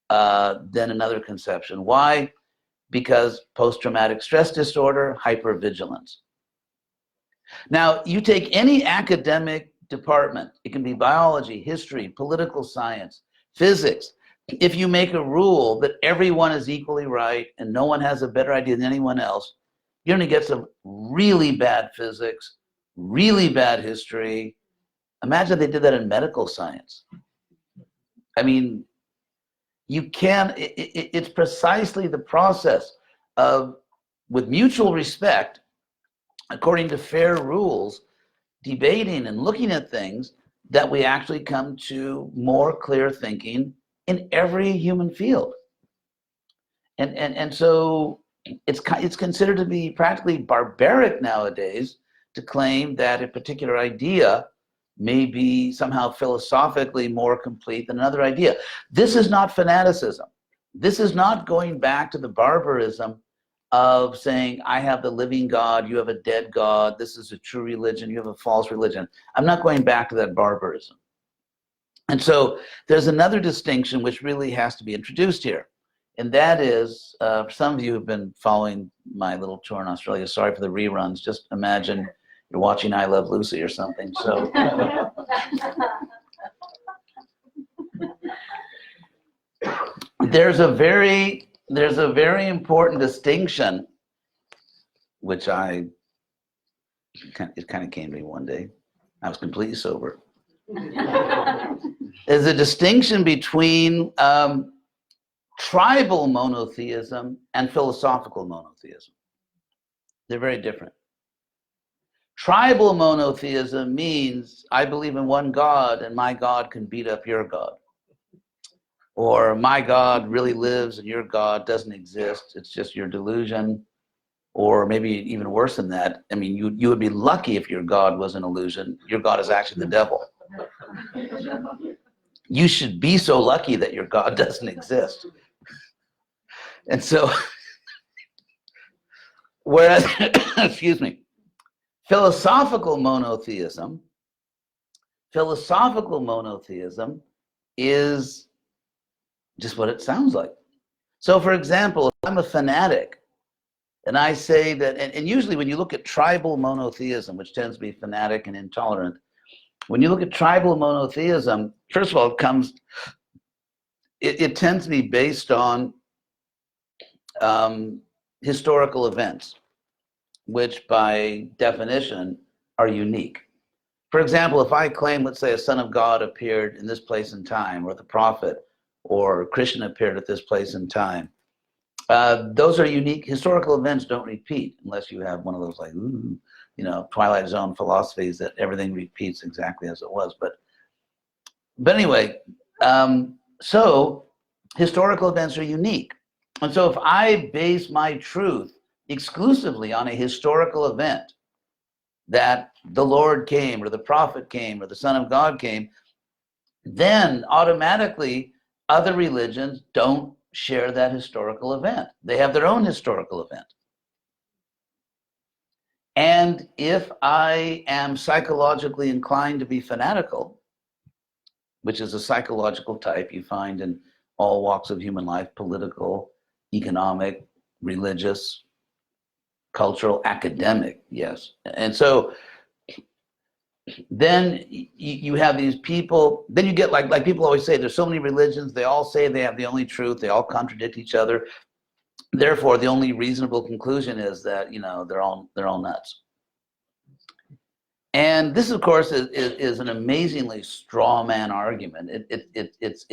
S1: than another conception. Why? Because post-traumatic stress disorder, hypervigilance. Now, you take any academic department, it can be biology, history, political science, physics. If you make a rule that everyone is equally right and no one has a better idea than anyone else, you're going to get some really bad physics, really bad history. Imagine they did that in medical science. I mean, you can, it's precisely the process of, with mutual respect, according to fair rules, debating and looking at things, that we actually come to more clear thinking in every human field. And so it's considered to be practically barbaric nowadays to claim that a particular idea may be somehow philosophically more complete than another idea. This is not fanaticism. This is not going back to the barbarism of saying, I have the living God, you have a dead God, this is a true religion, you have a false religion. I'm not going back to that barbarism. And so there's another distinction which really has to be introduced here. And that is, for some of you who've been following my little tour in Australia, sorry for the reruns, just imagine you're watching I Love Lucy or something. So there's a very important distinction, which it kind of came to me one day. I was completely sober. There's a distinction between tribal monotheism and philosophical monotheism. They're very different. Tribal monotheism means I believe in one God and my God can beat up your God. Or my God really lives and your God doesn't exist. It's just your delusion. Or maybe even worse than that. I mean, you would be lucky if your God was an illusion. Your God is actually the devil. You should be so lucky that your God doesn't exist. And so, whereas, excuse me, philosophical monotheism is just what it sounds like. So for example, if I'm a fanatic And I say that, and usually when you look at tribal monotheism, which tends to be fanatic and intolerant, when you look at tribal monotheism, first of all, it tends to be based on historical events, which by definition are unique. For example, if I claim, let's say, a son of God appeared in this place and time, or the prophet or Krishna appeared at this place and time, those are unique. Historical events don't repeat unless you have one of those like, ooh, you know, Twilight Zone philosophies that everything repeats exactly as it was. But anyway, so historical events are unique. And so if I base my truth exclusively on a historical event, that the Lord came or the prophet came or the Son of God came, then automatically other religions don't share that historical event. They have their own historical event. And if I am psychologically inclined to be fanatical, which is a psychological type you find in all walks of human life, political, economic, religious, cultural, academic, yes. And so then you have these people, then you get like people always say, there's so many religions, they all say they have the only truth, they all contradict each other. Therefore, the only reasonable conclusion is that, you know, they're all nuts. And this, of course, is an amazingly straw man argument. It's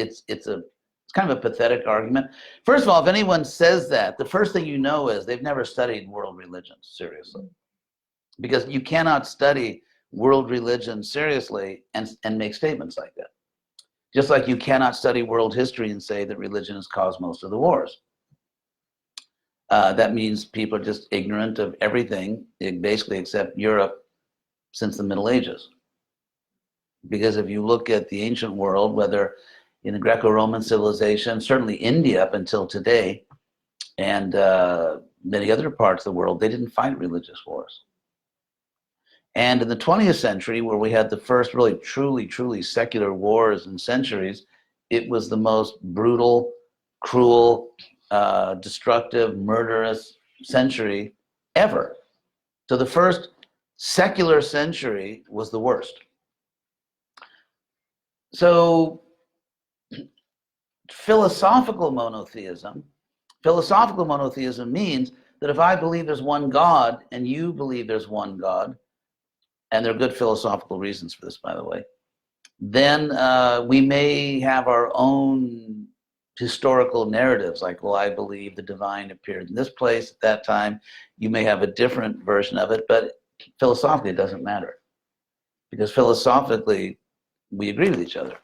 S1: kind of a pathetic argument. First of all, if anyone says that, the first thing you know is they've never studied world religions seriously, because you cannot study world religion seriously and make statements like that. Just like you cannot study world history and say that religion has caused most of the wars. That means people are just ignorant of everything, basically except Europe since the Middle Ages. Because if you look at the ancient world, whether in the Greco-Roman civilization, certainly India up until today, and many other parts of the world, they didn't fight religious wars. And in the 20th century, where we had the first really truly secular wars in centuries, it was the most brutal, cruel, destructive, murderous century ever. So the first secular century was the worst. So philosophical monotheism means that if I believe there's one God and you believe there's one God, and there are good philosophical reasons for this, by the way, then we may have our own historical narratives, like, well, I believe the divine appeared in this place at that time. You may have a different version of it, but philosophically it doesn't matter, because philosophically we agree with each other.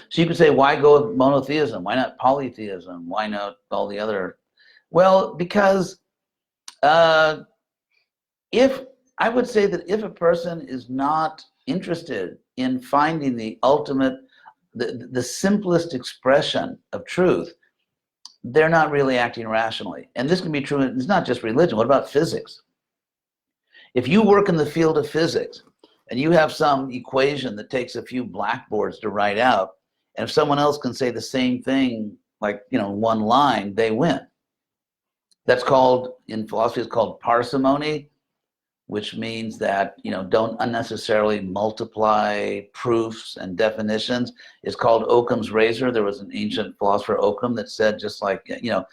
S1: So you could say, why go with monotheism? Why not polytheism? Why not all the other? Well, because I would say that if a person is not interested in finding the ultimate, the simplest expression of truth, they're not really acting rationally. And this can be true, it's not just religion. What about physics? If you work in the field of physics and you have some equation that takes a few blackboards to write out, and if someone else can say the same thing, like, you know, one line, they win. That's called, in philosophy, it's called parsimony, which means that, you know, don't unnecessarily multiply proofs and definitions. It's called Occam's razor. There was an ancient philosopher, Occam, that said, just like, you know,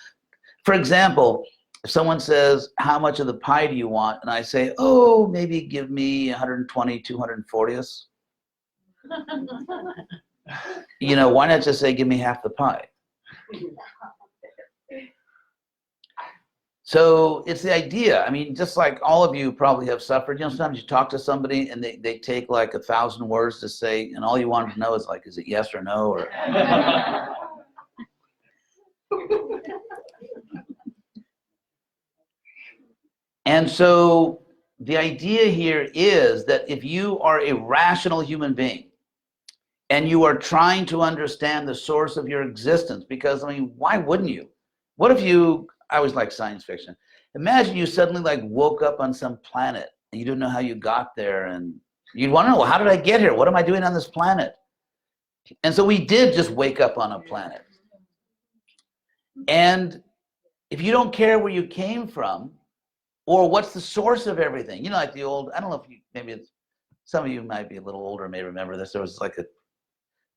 S1: for example, if someone says, how much of the pie do you want? And I say, oh, maybe give me 120, 240ths. You know, why not just say, give me half the pie? So it's the idea. I mean, just like all of you probably have suffered, you know, sometimes you talk to somebody and they take like 1,000 words to say, and all you want to know is like, is it yes or no? Or and so the idea here is that if you are a rational human being and you are trying to understand the source of your existence, because, I mean, why wouldn't you? What if you, I always like science fiction. Imagine you suddenly like woke up on some planet and you didn't know how you got there, and you'd want to know, well, how did I get here? What am I doing on this planet? And so we did just wake up on a planet. And if you don't care where you came from, Or what's the source of everything? You know, like the old, I don't know if you, maybe it's, some of you might be a little older, may remember this. There was like a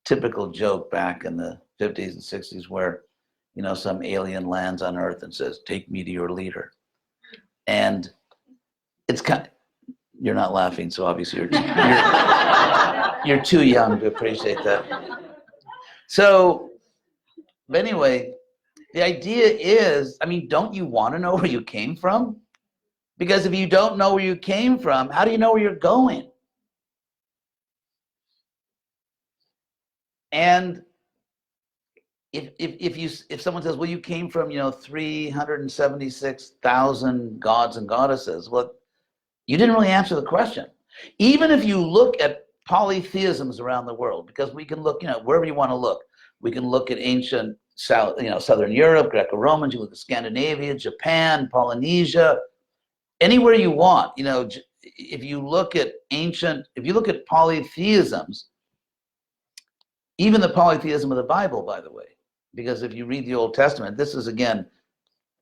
S1: typical joke back in the 50s and 60s where, you know, some alien lands on Earth and says, "Take me to your leader." And it's kind of, you're not laughing, so obviously you're too young to appreciate that. So, but anyway, the idea is, I mean, don't you want to know where you came from? Because if you don't know where you came from, how do you know where you're going? And if someone says, well, you came from, you know, 376,000 gods and goddesses, well, you didn't really answer the question. Even if you look at polytheisms around the world, because we can look, you know, wherever you want to look. We can look at ancient Southern Europe, Greco-Romans, you look at Scandinavia, Japan, Polynesia, anywhere you want. You know, if you look at polytheisms, even the polytheism of the Bible, by the way, because if you read the Old Testament, this is, again,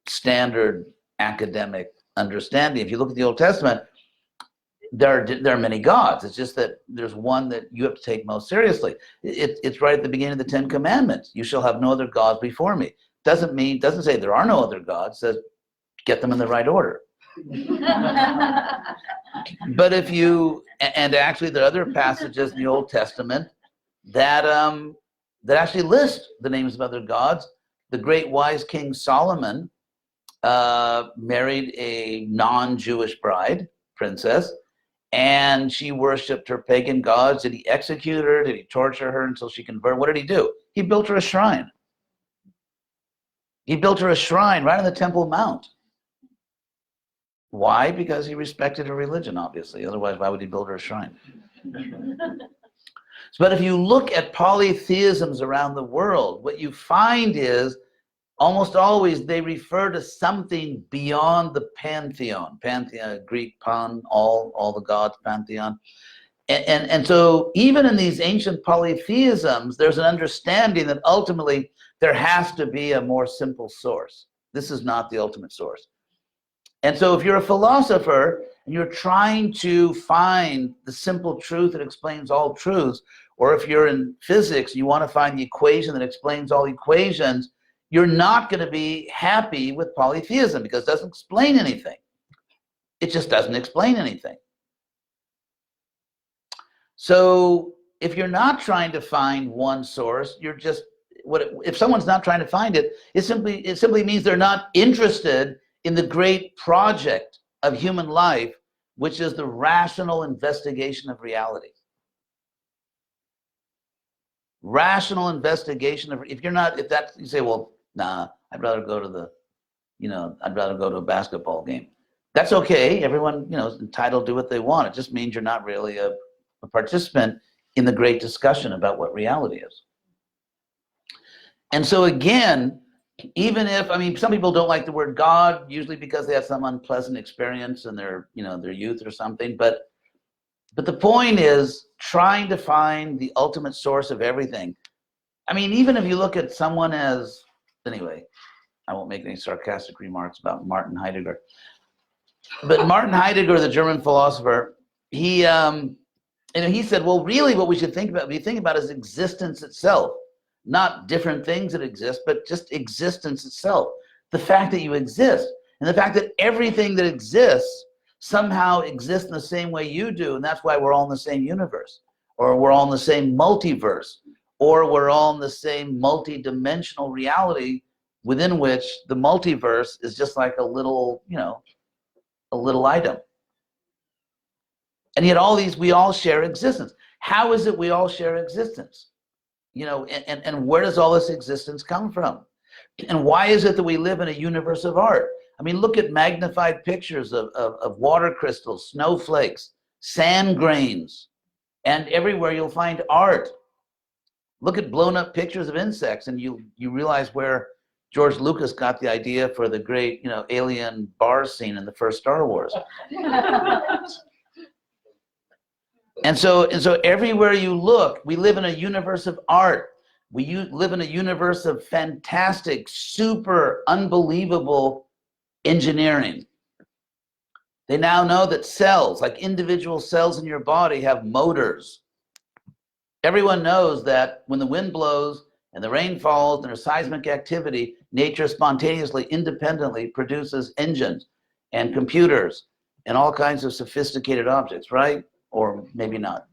S1: standard academic understanding. If you look at the Old Testament, there are many gods. It's just that there's one that you have to take most seriously. It's right at the beginning of the Ten Commandments. You shall have no other gods before me. Doesn't say there are no other gods. It says get them in the right order. But if you, and actually there are other passages in the Old Testament that actually list the names of other gods. The great wise King Solomon married a non-Jewish princess, and she worshipped her pagan gods. Did he execute her? Did he torture her until she converted? What did he do? He built her a shrine. He built her a shrine right on the Temple Mount. Why? Because he respected her religion, obviously. Otherwise, why would he build her a shrine? But if you look at polytheisms around the world, what you find is almost always they refer to something beyond the pantheon. Pantheon, Greek pan, all the gods, pantheon. And so even in these ancient polytheisms, there's an understanding that ultimately there has to be a more simple source. This is not the ultimate source. And so if you're a philosopher and you're trying to find the simple truth that explains all truths, or if you're in physics, you want to find the equation that explains all equations, you're not going to be happy with polytheism because it doesn't explain anything. It just doesn't explain anything. So if you're not trying to find one source, you're just, if someone's not trying to find it, it simply means they're not interested in the great project of human life, which is the rational investigation of reality. Rational investigation of, you say, well, nah, I'd rather go to a basketball game. That's okay. Everyone, is entitled to do what they want. It just means you're not really a participant in the great discussion about what reality is. And so again, even if, some people don't like the word God, usually because they had some unpleasant experience in their youth or something, but the point is trying to find the ultimate source of everything. Even if you look at someone as, anyway, I won't make any sarcastic remarks about Martin Heidegger. But Martin Heidegger, the German philosopher, he said, well, really what we should think about is existence itself. Not different things that exist, but just existence itself. The fact that you exist, and the fact that everything that exists somehow exists in the same way you do, and that's why we're all in the same universe, or we're all in the same multiverse, or we're all in the same multi-dimensional reality within which the multiverse is just like a little item. And yet we all share existence. How is it we all share existence? And where does all this existence come from? And why is it that we live in a universe of art? Look at magnified pictures of water crystals, snowflakes, sand grains, and everywhere you'll find art. Look at blown up pictures of insects, and you realize where George Lucas got the idea for the great, alien bar scene in the first Star Wars. And so everywhere you look, we live in a universe of art. We live in a universe of fantastic, super, unbelievable engineering. They now know that cells, like individual cells in your body, have motors. Everyone knows that when the wind blows and the rain falls and there's seismic activity, nature spontaneously, independently produces engines and computers and all kinds of sophisticated objects, right? Or maybe not.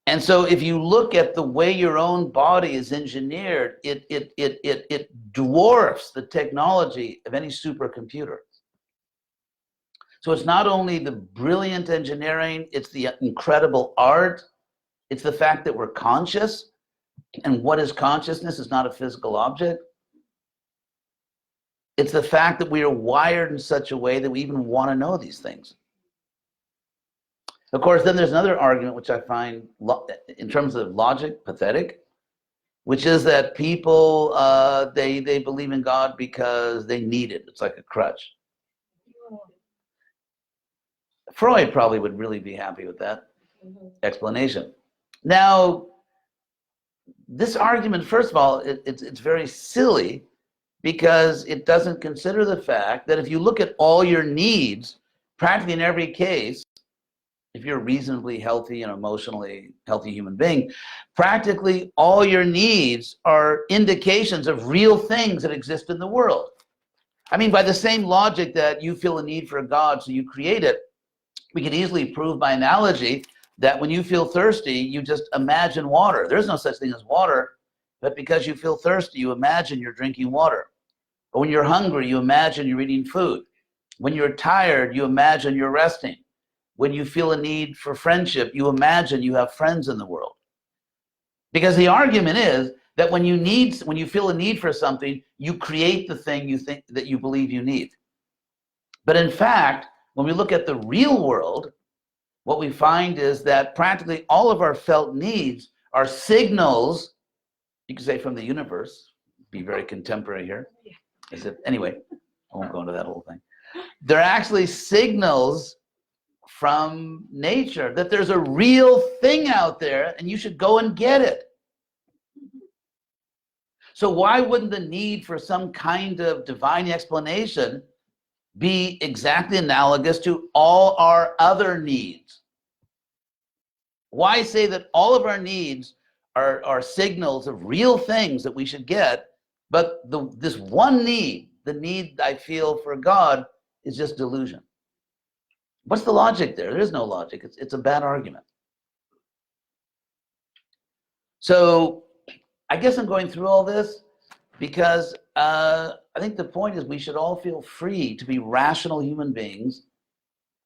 S1: And so if you look at the way your own body is engineered, it dwarfs the technology of any supercomputer. So it's not only the brilliant engineering, it's the incredible art, it's the fact that we're conscious, and what is consciousness is not a physical object. It's the fact that we are wired in such a way that we even want to know these things. Of course, then there's another argument which I find, in terms of logic, pathetic, which is that people, they believe in God because they need it. It's like a crutch. Freud probably would really be happy with that explanation. Now, this argument, first of all, it's very silly because it doesn't consider the fact that if you look at all your needs, practically in every case, if you're a reasonably healthy and emotionally healthy human being, practically all your needs are indications of real things that exist in the world. I mean, by the same logic that you feel a need for a God, so you create it, we can easily prove by analogy that when you feel thirsty, you just imagine water. There's no such thing as water, but because you feel thirsty, you imagine you're drinking water. Or when you're hungry, you imagine you're eating food. When you're tired, you imagine you're resting. When you feel a need for friendship, you imagine you have friends in the world. Because the argument is that when you feel a need for something, you create the thing you think that you believe you need. But in fact, when we look at the real world, what we find is that practically all of our felt needs are signals, you could say from the universe, be very contemporary here. Anyway, I won't go into that whole thing. They're actually signals from nature that there's a real thing out there and you should go and get it. So why wouldn't the need for some kind of divine explanation be exactly analogous to all our other needs? Why say that all of our needs are signals of real things that we should get, but this one need, the need I feel for God, is just delusion? What's the logic there? There is no logic. It's a bad argument. So I guess I'm going through all this because I think the point is we should all feel free to be rational human beings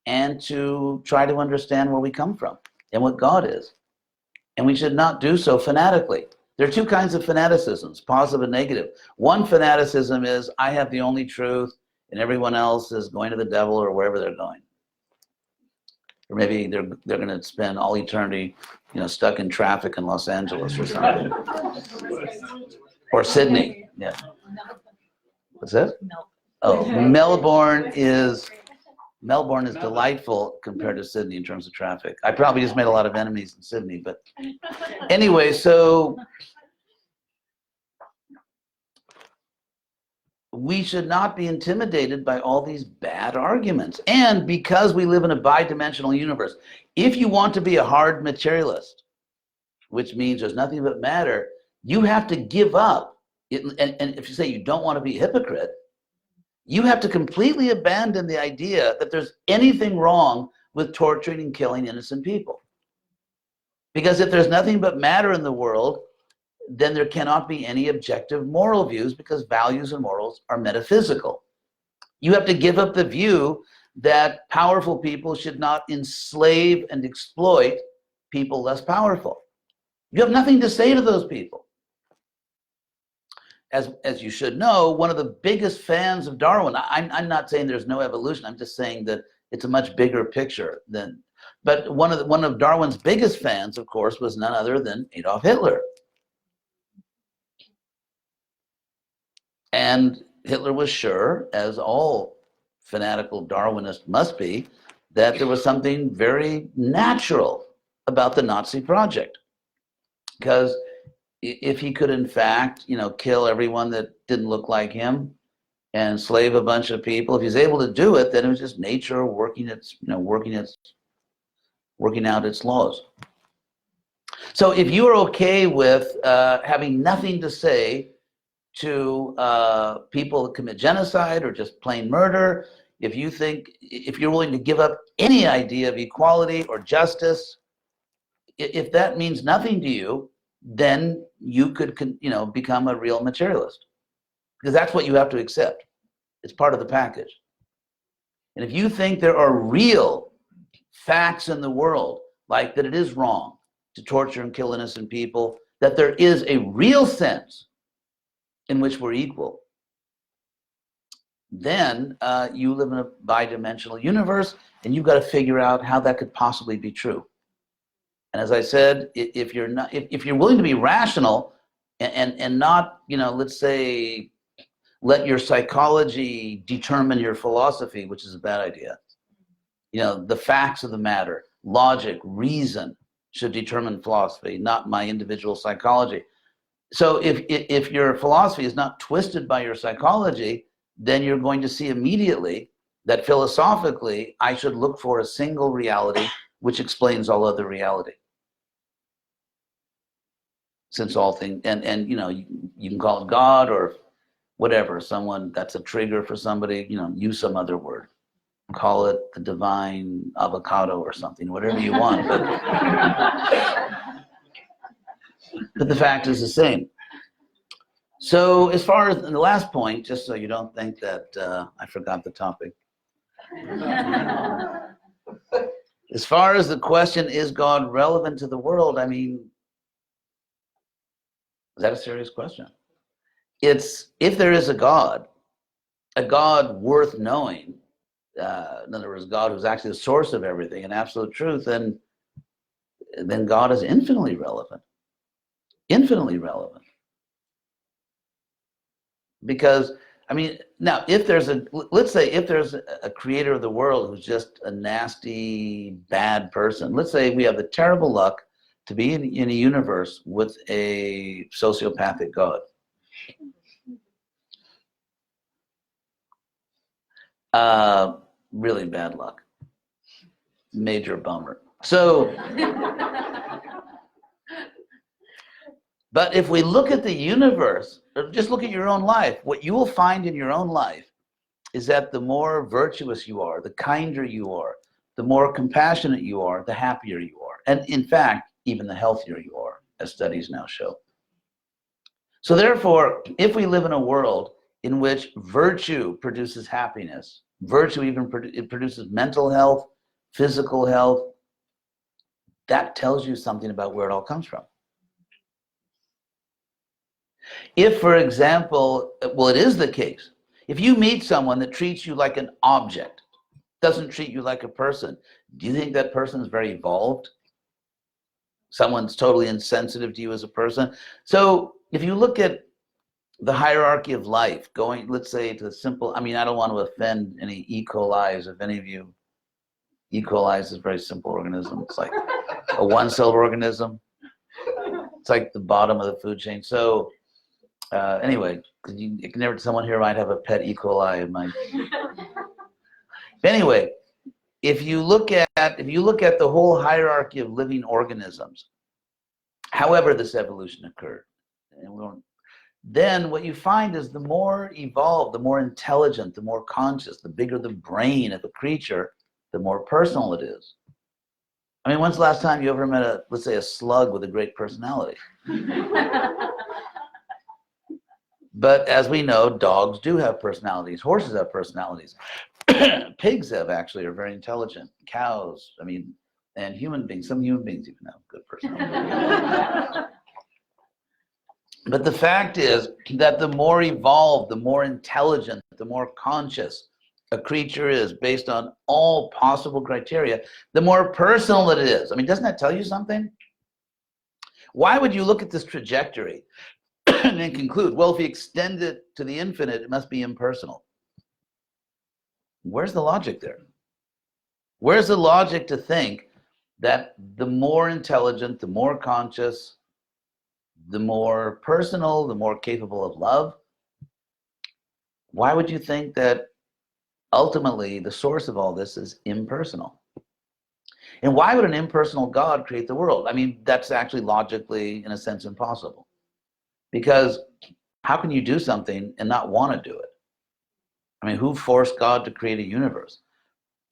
S1: and to try to understand where we come from and what God is. And we should not do so fanatically. There are two kinds of fanaticisms, positive and negative. One fanaticism is, I have the only truth and everyone else is going to the devil or wherever they're going. Or maybe they're going to spend all eternity, stuck in traffic in Los Angeles or something. Or Sydney. Yeah. What's that? Oh, Melbourne is delightful compared to Sydney in terms of traffic. I probably just made a lot of enemies in Sydney, but anyway, so we should not be intimidated by all these bad arguments. And because we live in a bi-dimensional universe, if you want to be a hard materialist, which means there's nothing but matter, you have to give up. And if you say you don't want to be a hypocrite, you have to completely abandon the idea that there's anything wrong with torturing and killing innocent people. Because if there's nothing but matter in the world, then there cannot be any objective moral views because values and morals are metaphysical. You have to give up the view that powerful people should not enslave and exploit people less powerful. You have nothing to say to those people. As you should know, one of the biggest fans of Darwin, I'm not saying there's no evolution, I'm just saying that it's a much bigger picture than, but one of Darwin's biggest fans, of course, was none other than Adolf Hitler. And Hitler was sure, as all fanatical Darwinists must be, that there was something very natural about the Nazi project. Because if he could, in fact, kill everyone that didn't look like him and enslave a bunch of people. If he's able to do it, then it was just nature working out its laws. So if you are okay with having nothing to say to people that commit genocide or just plain murder, if you're willing to give up any idea of equality or justice, if that means nothing to you, then you could become a real materialist, because that's what you have to accept. It's part of the package. And if you think there are real facts in the world, like that it is wrong to torture and kill innocent people, that there is a real sense in which we're equal, then you live in a bidimensional universe, and you've got to figure out how that could possibly be true. And as I said, if you're willing to be rational and not, let's say, let your psychology determine your philosophy, which is a bad idea. The facts of the matter, logic, reason should determine philosophy, not my individual psychology. So if your philosophy is not twisted by your psychology, then you're going to see immediately that philosophically, I should look for a single reality which explains all other reality. Since all things, and you can call it God or whatever, someone that's a trigger for somebody, use some other word. Call it the divine avocado or something, whatever you want. But the fact is the same. So as far as the last point, just so you don't think that I forgot the topic. As far as the question, is God relevant to the world? I mean, is that a serious question? It's, if there is a God worth knowing, in other words, God who's actually the source of everything and absolute truth, then God is infinitely relevant. Infinitely relevant. Because, I mean, now, let's say if there's a creator of the world who's just a nasty, bad person, let's say we have the terrible luck to be in a universe with a sociopathic God. Really bad luck. Major bummer. So, but if we look at the universe, or just look at your own life, what you will find in your own life is that the more virtuous you are, the kinder you are, the more compassionate you are, the happier you are. And in fact, even the healthier you are, as studies now show. So therefore, if we live in a world in which virtue produces happiness, virtue even it produces mental health, physical health, that tells you something about where it all comes from. If, for example, well, it is the case, if you meet someone that treats you like an object, doesn't treat you like a person, do you think that person is very evolved? Someone's totally insensitive to you as a person? So if you look at the hierarchy of life, going, let's say, to the simple, I mean, I don't want to offend any E. coli's, if any of you, E. coli is a very simple organism. It's like a one-celled organism. It's like the bottom of the food chain. So anyway, you can never, someone here might have a pet E. coli. Anyway, if you look at the whole hierarchy of living organisms, however this evolution occurred, and then what you find is the more evolved, the more intelligent, the more conscious, the bigger the brain of a creature, the more personal it is. I mean, when's the last time you ever met let's say, a slug with a great personality? But as we know, dogs do have personalities. Horses have personalities. Pigs actually are very intelligent. Cows, I mean, and human beings. Some human beings even have good personalities. But the fact is that the more evolved, the more intelligent, the more conscious a creature is based on all possible criteria, the more personal it is. I mean, doesn't that tell you something? Why would you look at this trajectory and then conclude, well, if you extend it to the infinite, it must be impersonal? Where's the logic there? Where's the logic to think that the more intelligent, the more conscious, the more personal, the more capable of love, why would you think that ultimately the source of all this is impersonal? And why would an impersonal God create the world? I mean, that's actually logically, in a sense, impossible. Because how can you do something and not want to do it? I mean, who forced God to create a universe?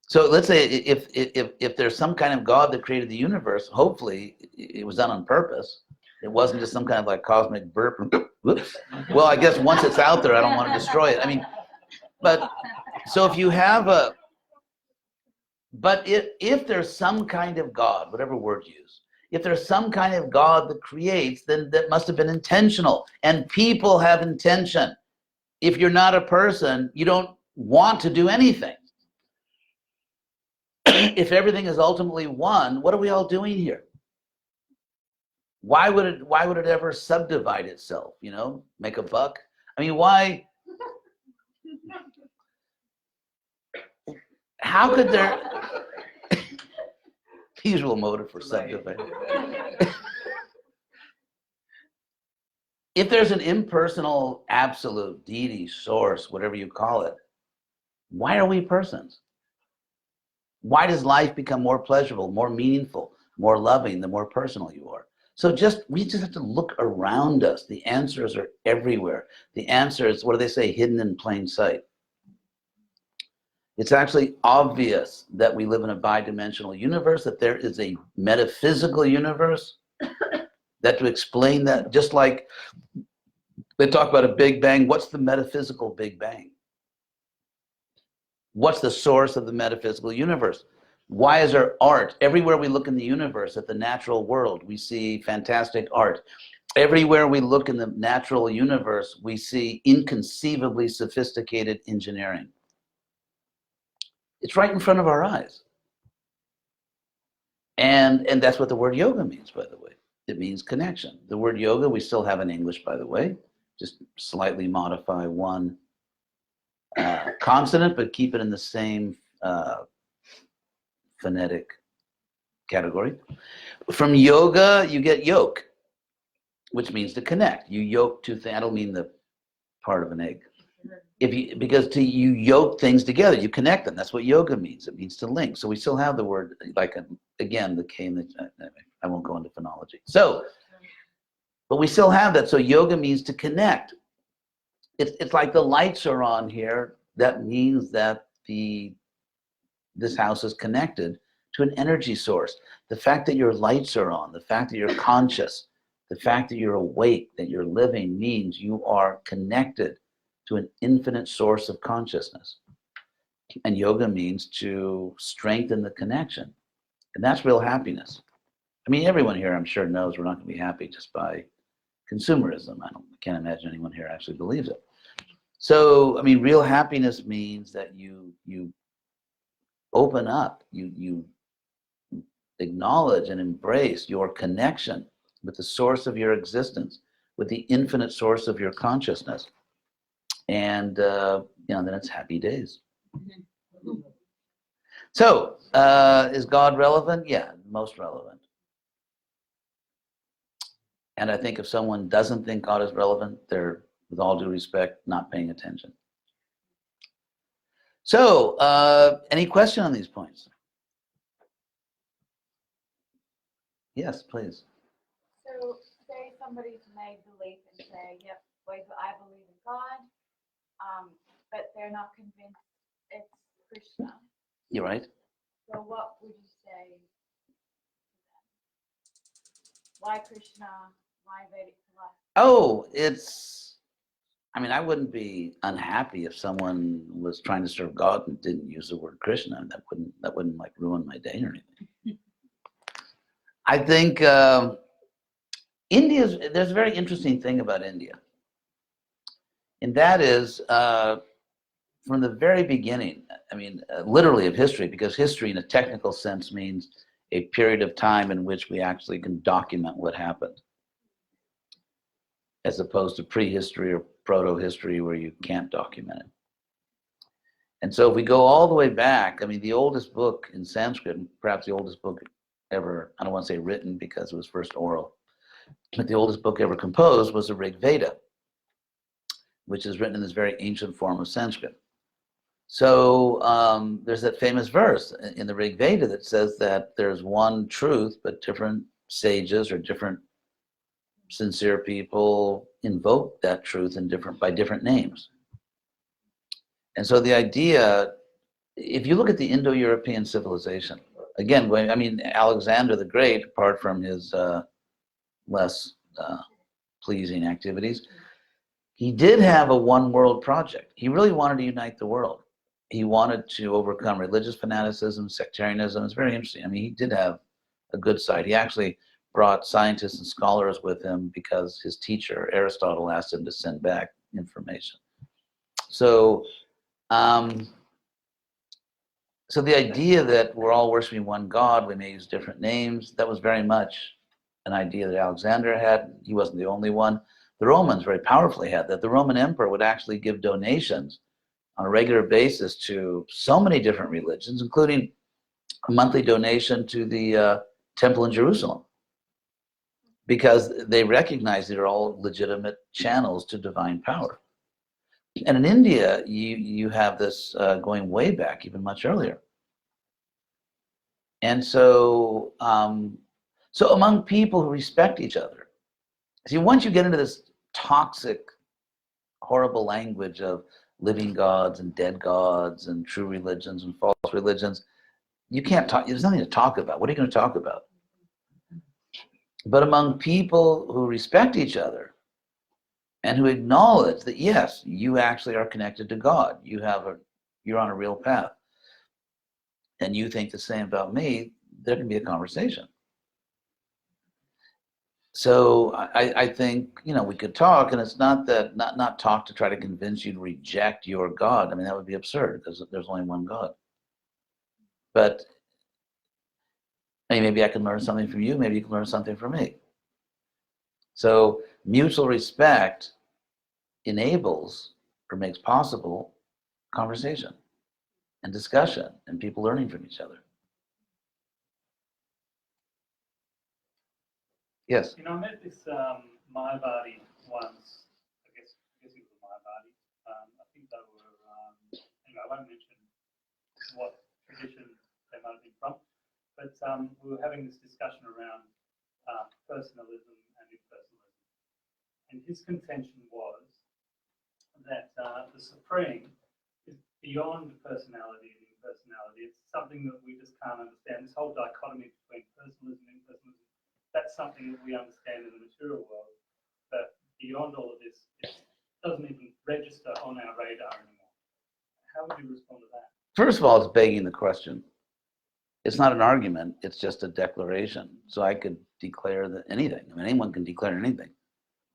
S1: So let's say if there's some kind of God that created the universe, hopefully it was done on purpose. It wasn't just some kind of like cosmic burp. Whoops. Well, I guess once it's out there, I don't want to destroy it. I mean, but so if you have a, but if there's some kind of God, whatever word you use, if there's some kind of God that creates, then that must have been intentional. And people have intention. If you're not a person, you don't want to do anything. If everything is ultimately one, what are we all doing here? Why would it ever subdivide itself, you know, make a buck? I mean, why? How could there usual motive for subdividing? If there's an impersonal absolute deity, source, whatever you call it, why are we persons? Why does life become more pleasurable, more meaningful, more loving the more personal you are? So we just have to look around us. The answers are everywhere. The answers, what do they say, hidden in plain sight. It's actually obvious that we live in a bidimensional universe, that there is a metaphysical universe, that to explain that, just like they talk about a Big Bang, what's the metaphysical Big Bang? What's the source of the metaphysical universe? Why is there art? Everywhere we look in the universe, at the natural world, we see fantastic art. Everywhere we look in the natural universe, we see inconceivably sophisticated engineering. It's right in front of our eyes. And that's what the word yoga means, by the way. It means connection. The word yoga, we still have in English, by the way. Just slightly modify one consonant, but keep it in the same phonetic category. From yoga, you get yoke, which means to connect. You yoke two things. I don't mean the part of an egg. Because you yoke things together, you connect them. That's what yoga means. It means to link. So we still have the word, like, again, the K, I won't go into phonology. So, but we still have that. So yoga means to connect. It's like the lights are on here. That means that this house is connected to an energy source. The fact that your lights are on, the fact that you're conscious, the fact that you're awake, that you're living, means you are connected to an infinite source of consciousness. And yoga means to strengthen the connection. And that's real happiness. I mean, everyone here, I'm sure, knows we're not going to be happy just by consumerism. I can't imagine anyone here actually believes it. So, I mean, real happiness means that you open up, you acknowledge and embrace your connection with the source of your existence, with the infinite source of your consciousness. And then it's happy days. So, is God relevant? Yeah, most relevant. And I think if someone doesn't think God is relevant, they're, with all due respect, not paying attention. So, any question on these points? Yes, please.
S3: So, say somebody's made belief and say, yep, I believe in God, but they're not convinced it's Krishna.
S1: You're right.
S3: So what would you say to them? Why Krishna? Why Vedic philosophy?
S1: Oh, I mean, I wouldn't be unhappy if someone was trying to serve God and didn't use the word Krishna. That wouldn't like ruin my day or anything. I think there's a very interesting thing about India. And that is, from the very beginning, I mean, literally of history, because history in a technical sense means a period of time in which we actually can document what happened, as opposed to prehistory or proto-history where you can't document it. And so if we go all the way back, I mean, the oldest book in Sanskrit, perhaps the oldest book ever, I don't want to say written because it was first oral, but the oldest book ever composed was the Rig Veda. which is written in this very ancient form of Sanskrit. So there's that famous verse in the Rig Veda that says that there's one truth, but different sages or different sincere people invoke that truth in by different names. And so the idea, if you look at the Indo-European civilization, again, I mean, Alexander the Great, apart from his less pleasing activities, he did have a one world project. He really wanted to unite the world. He wanted to overcome religious fanaticism, sectarianism. It's very interesting. I mean, he did have a good side. He actually brought scientists and scholars with him because his teacher, Aristotle, asked him to send back information. So, so the idea that we're all worshiping one God, we may use different names, that was very much an idea that Alexander had. He wasn't the only one. The Romans very powerfully had that. The Roman emperor would actually give donations on a regular basis to so many different religions, including a monthly donation to the temple in Jerusalem, because they recognize they're all legitimate channels to divine power. And in India, you have this going way back, even much earlier. And so, so among people who respect each other, see, once you get into this toxic, horrible language of living gods and dead gods and true religions and false religions, you can't talk. There's nothing to talk about. What are you going to talk about? But among people who respect each other and who acknowledge that, yes, you actually are connected to God, you're on a real path, and you think the same about me, there can be a conversation. So I think, you know, we could talk, and it's not that not talk to try to convince you to reject your God. I mean, that would be absurd. There's only one God. But I mean, maybe I can learn something from you. Maybe you can learn something from me. So mutual respect enables or makes possible conversation and discussion and people learning from each other. Yes.
S4: You know, I met this Mayavadi once. I guess he was a Mayavadi. I think they were. Anyway, I won't mention what tradition they might have been from, but we were having this discussion around personalism and impersonalism, and his contention was that the supreme is beyond personality and impersonality. It's something that we just can't understand. This whole dichotomy between personalism and impersonalism. That's something that we understand in the material world, but beyond all of this, it doesn't even register on our radar anymore. How would you respond to that?
S1: First of all, it's begging the question. It's not an argument, it's just a declaration. So I could declare that anything, I mean, anyone can declare anything,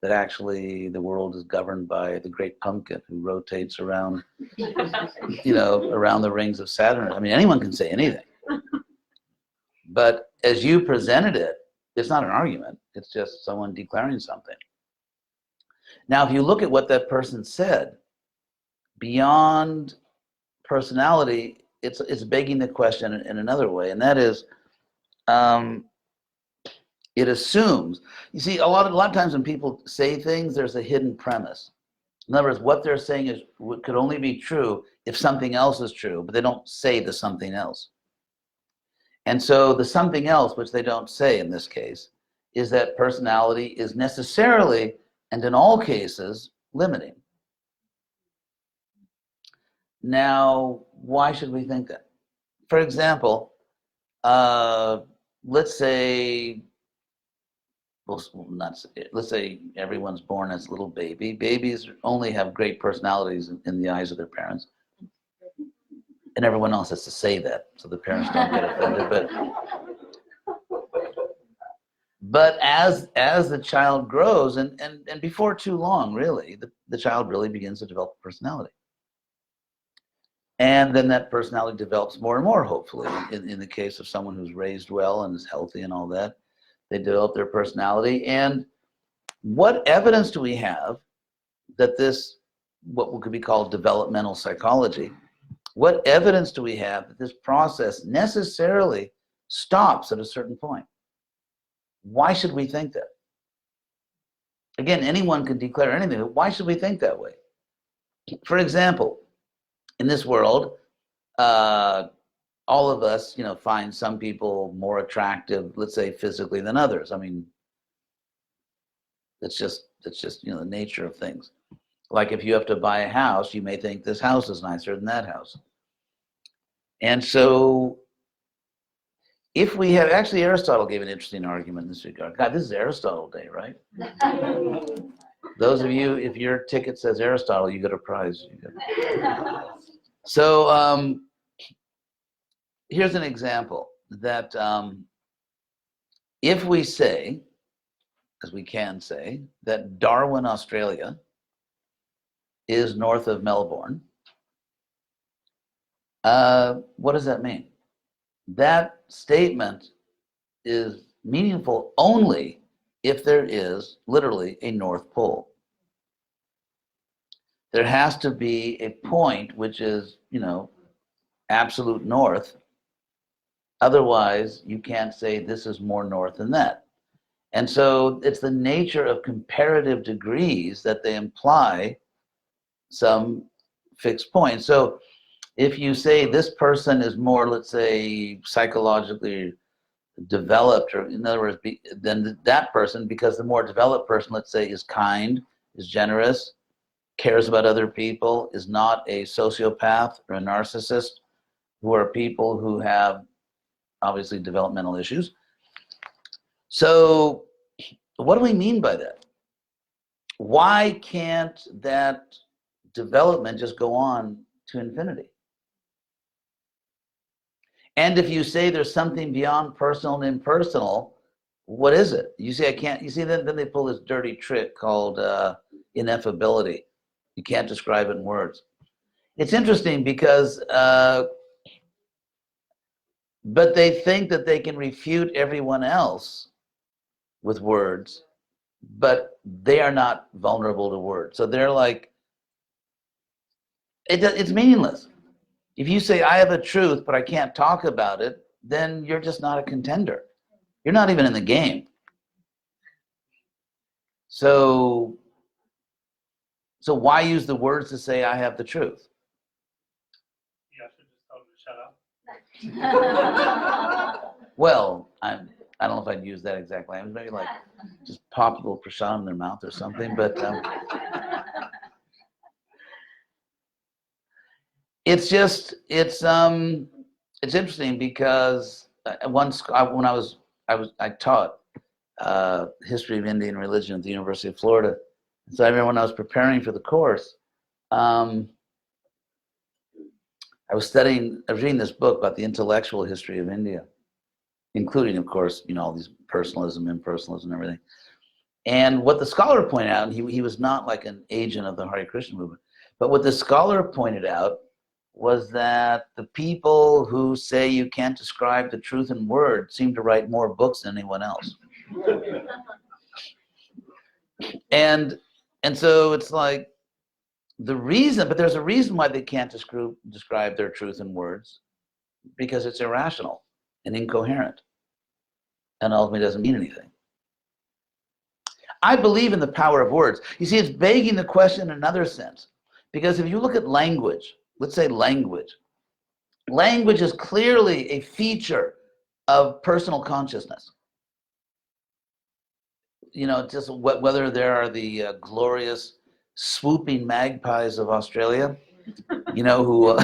S1: that actually the world is governed by the great pumpkin who rotates around, you know, around the rings of Saturn. I mean, anyone can say anything. But as you presented it, it's not an argument, it's just someone declaring something. Now, if you look at what that person said, beyond personality, it's begging the question in another way, and that is, it assumes, you see, a lot of times when people say things, there's a hidden premise. In other words, what they're saying could only be true if something else is true, but they don't say the something else. And so the something else, which they don't say in this case, is that personality is necessarily, and in all cases, limiting. Now, why should we think that? For example, let's say, let's say everyone's born as a little baby. Babies only have great personalities in the eyes of their parents. And everyone else has to say that, so the parents don't get offended. But as the child grows, and before too long, really, the child really begins to develop a personality. And then that personality develops more and more, hopefully. In the case of someone who's raised well and is healthy and all that, they develop their personality. And what evidence do we have that this, what could be called developmental psychology, what evidence do we have that this process necessarily stops at a certain point? Why should we think that? Again, anyone can declare anything, but why should we think that way? for example, in this world, all of us, find some people more attractive, let's say physically, than others. I mean, it's just the nature of things. Like if you have to buy a house, you may think this house is nicer than that house. And so if we have, actually Aristotle gave an interesting argument in this regard. God, this is Aristotle Day, right? Those of you, if your ticket says Aristotle, you get a prize. So here's an example that if we say, as we can say, that Darwin, Australia is north of Melbourne, what does that mean? That statement is meaningful only if there is literally a North Pole. There has to be a point which is, absolute north. Otherwise, you can't say this is more north than that. And so it's the nature of comparative degrees that they imply some fixed point. So if you say this person is more, let's say, psychologically developed, or in other words, than that person, because the more developed person, let's say, is kind, is generous, cares about other people, is not a sociopath or a narcissist, who are people who have obviously developmental issues. So what do we mean by that? Why can't that development just go on to infinity? And if you say there's something beyond personal and impersonal, what is it? You say I can't, you see, then they pull this dirty trick called ineffability. You can't describe it in words. It's interesting because, but they think that they can refute everyone else with words, but they are not vulnerable to words. So they're like, it's meaningless. If you say, I have a truth, but I can't talk about it, then you're just not a contender. You're not even in the game. So why use the words to say, I have the truth?
S4: Yeah, I should just tell them to shut up.
S1: Well, I don't know if I'd use that exact language. Maybe like just pop a little prashad in their mouth or something. But it's interesting because once when I taught history of Indian religion at the University of Florida. So I remember when I was preparing for the course, I was reading this book about the intellectual history of India, including, of course, all these personalism, impersonalism, and everything. And what the scholar pointed out, and he was not like an agent of the Hare Krishna movement, but what the scholar pointed out was that the people who say you can't describe the truth in words seem to write more books than anyone else. And so it's like but there's a reason why they can't describe their truth in words, because it's irrational and incoherent and ultimately doesn't mean anything. I believe in the power of words. You see, it's begging the question in another sense, because if you look at language, let's say language is clearly a feature of personal consciousness. Just whether there are the glorious swooping magpies of Australia, who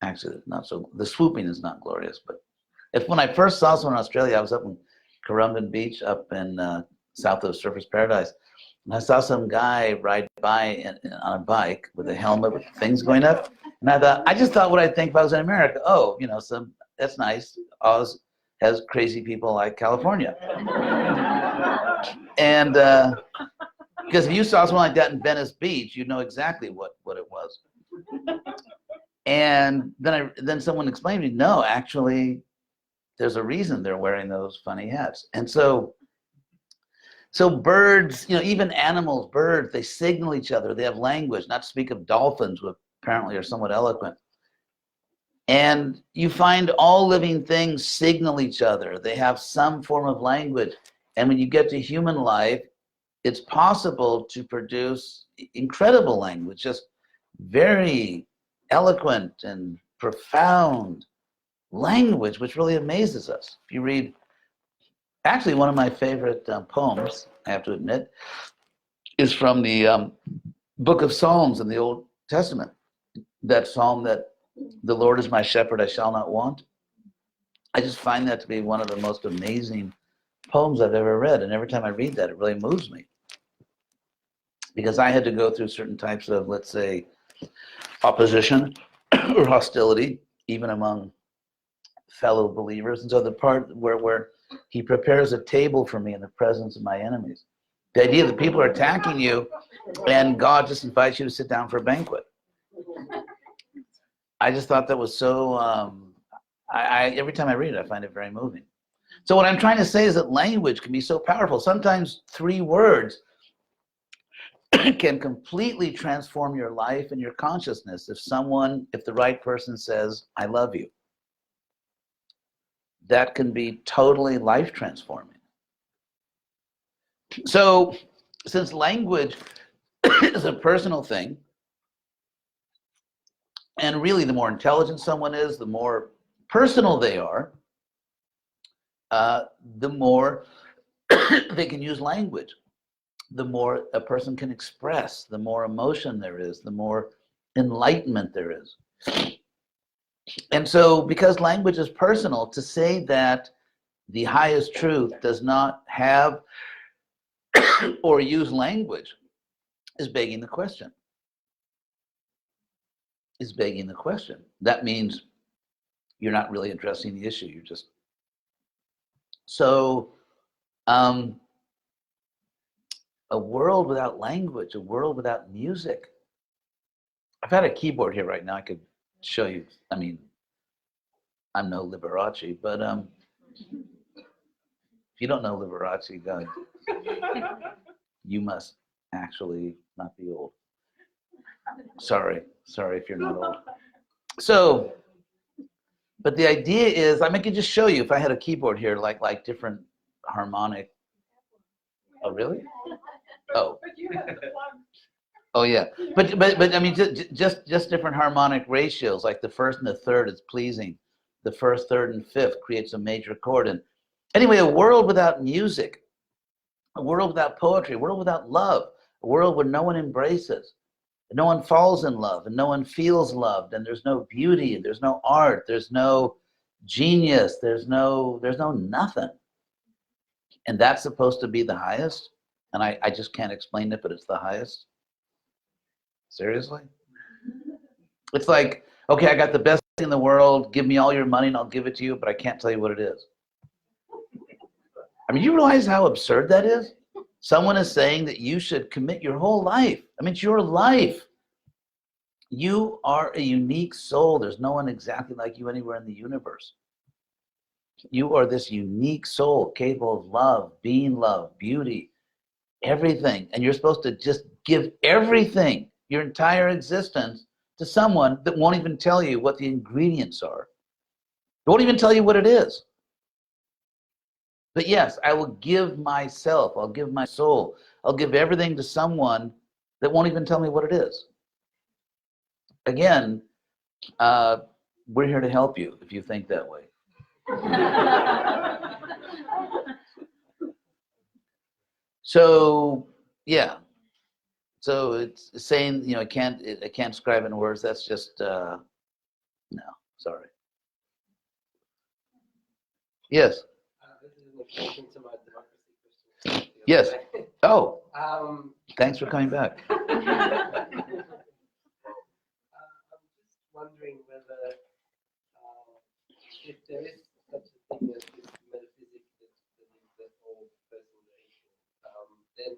S1: actually not so. The swooping is not glorious, but when I first saw someone in Australia, I was up in Currumbin Beach, up in south of Surfers Paradise, and I saw some guy ride by on a bike with a helmet with things going up, and I just thought what I'd think if I was in America. Oh, that's nice. Oz has crazy people like California. And because if you saw someone like that in Venice Beach, you'd know exactly what it was. And then someone explained to me, no, actually, there's a reason they're wearing those funny hats. And so birds, even animals, birds, they signal each other. They have language, not to speak of dolphins, who apparently are somewhat eloquent. And you find all living things signal each other. They have some form of language. And when you get to human life, it's possible to produce incredible language, just very eloquent and profound language, which really amazes us. If you read, actually, one of my favorite poems, I have to admit, is from the book of Psalms in the Old Testament. That psalm that the Lord is my shepherd, I shall not want. I just find that to be one of the most amazing poems I've ever read. And every time I read that, it really moves me. Because I had to go through certain types of, let's say, opposition or hostility, even among fellow believers. And so the part where he prepares a table for me in the presence of my enemies. The idea that people are attacking you and God just invites you to sit down for a banquet. I just thought that was so, every time I read it, I find it very moving. So what I'm trying to say is that language can be so powerful. Sometimes 3 words can completely transform your life and your consciousness. If the right person says, I love you, that can be totally life transforming. So since language is a personal thing, and really the more intelligent someone is, the more personal they are, the more they can use language. The more a person can express, the more emotion there is, the more enlightenment there is. And so because language is personal, to say that the highest truth does not have or use language is begging the question. Is begging the question. That means you're not really addressing the issue. You're just so a world without language, a world without music. I've had a keyboard here right now. I could show you. I mean, I'm no Liberace, but if you don't know Liberace, God, you must actually not be old. Sorry if you're not old. So, but the idea is, I could just show you if I had a keyboard here, like different harmonic. Oh, really? Oh. Oh yeah, but I mean, just different harmonic ratios. Like the first and the third is pleasing. The first, third, and fifth creates a major chord. And anyway, a world without music, a world without poetry, a world without love, a world where no one embraces, no one falls in love, and no one feels loved, and there's no beauty, and there's no art, there's no genius, there's no nothing. And that's supposed to be the highest. And I just can't explain it, but it's the highest. Seriously? It's like, okay, I got the best thing in the world. Give me all your money and I'll give it to you, but I can't tell you what it is. I mean, you realize how absurd that is? Someone is saying that you should commit your whole life. I mean, it's your life. You are a unique soul. There's no one exactly like you anywhere in the universe. You are this unique soul, capable of love, being love, beauty, everything. And you're supposed to just give everything, your entire existence, to someone that won't even tell you what the ingredients are. They won't even tell you what it is. But yes, I will give myself, I'll give my soul, I'll give everything to someone that won't even tell me what it is. Again, we're here to help you if you think that way. So, yeah. So it's saying, I can't describe it in words. That's just, no, sorry. This is an extension to my democracy question. Yes. Oh, thanks for coming back.
S5: I'm just wondering whether if there is such a thing as this metaphysics that is that all persons are equal, then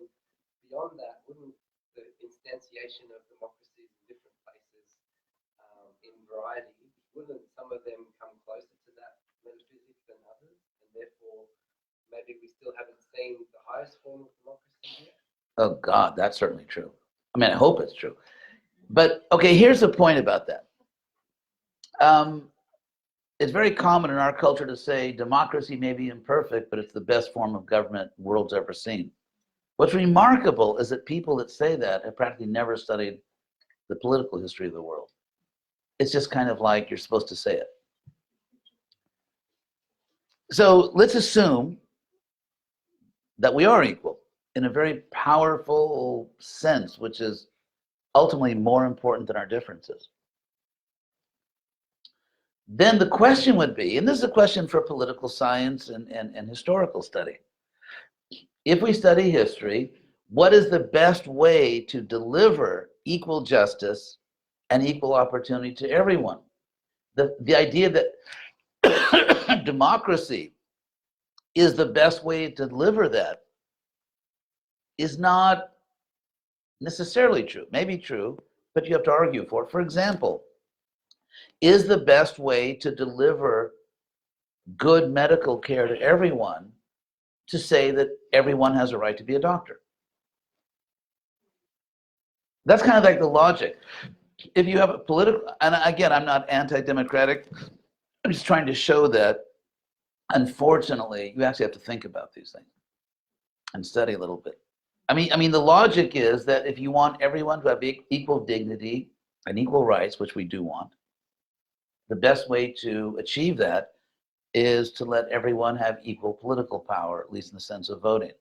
S5: beyond that, wouldn't the instantiation of democracies in different places in variety, wouldn't some of them come closer to that metaphysics than others? And therefore, maybe we still haven't seen the highest form of democracy yet?
S1: Oh, God, that's certainly true. I mean, I hope it's true. But, okay, here's the point about that. It's very common in our culture to say democracy may be imperfect, but it's the best form of government the world's ever seen. What's remarkable is that people that say that have practically never studied the political history of the world. It's just kind of like you're supposed to say it. So let's assume that we are equal in a very powerful sense, which is ultimately more important than our differences. Then the question would be, and this is a question for political science and historical study. If we study history, what is the best way to deliver equal justice and equal opportunity to everyone? The idea that democracy is the best way to deliver that is not necessarily true. Maybe true, but you have to argue for it. For example, is the best way to deliver good medical care to everyone to say that everyone has a right to be a doctor? That's kind of like the logic. If you have a political, and again, I'm not anti-democratic, I'm just trying to show that, unfortunately, you actually have to think about these things and study a little bit. I mean, the logic is that if you want everyone to have equal dignity and equal rights, which we do want, the best way to achieve that is to let everyone have equal political power, at least in the sense of voting.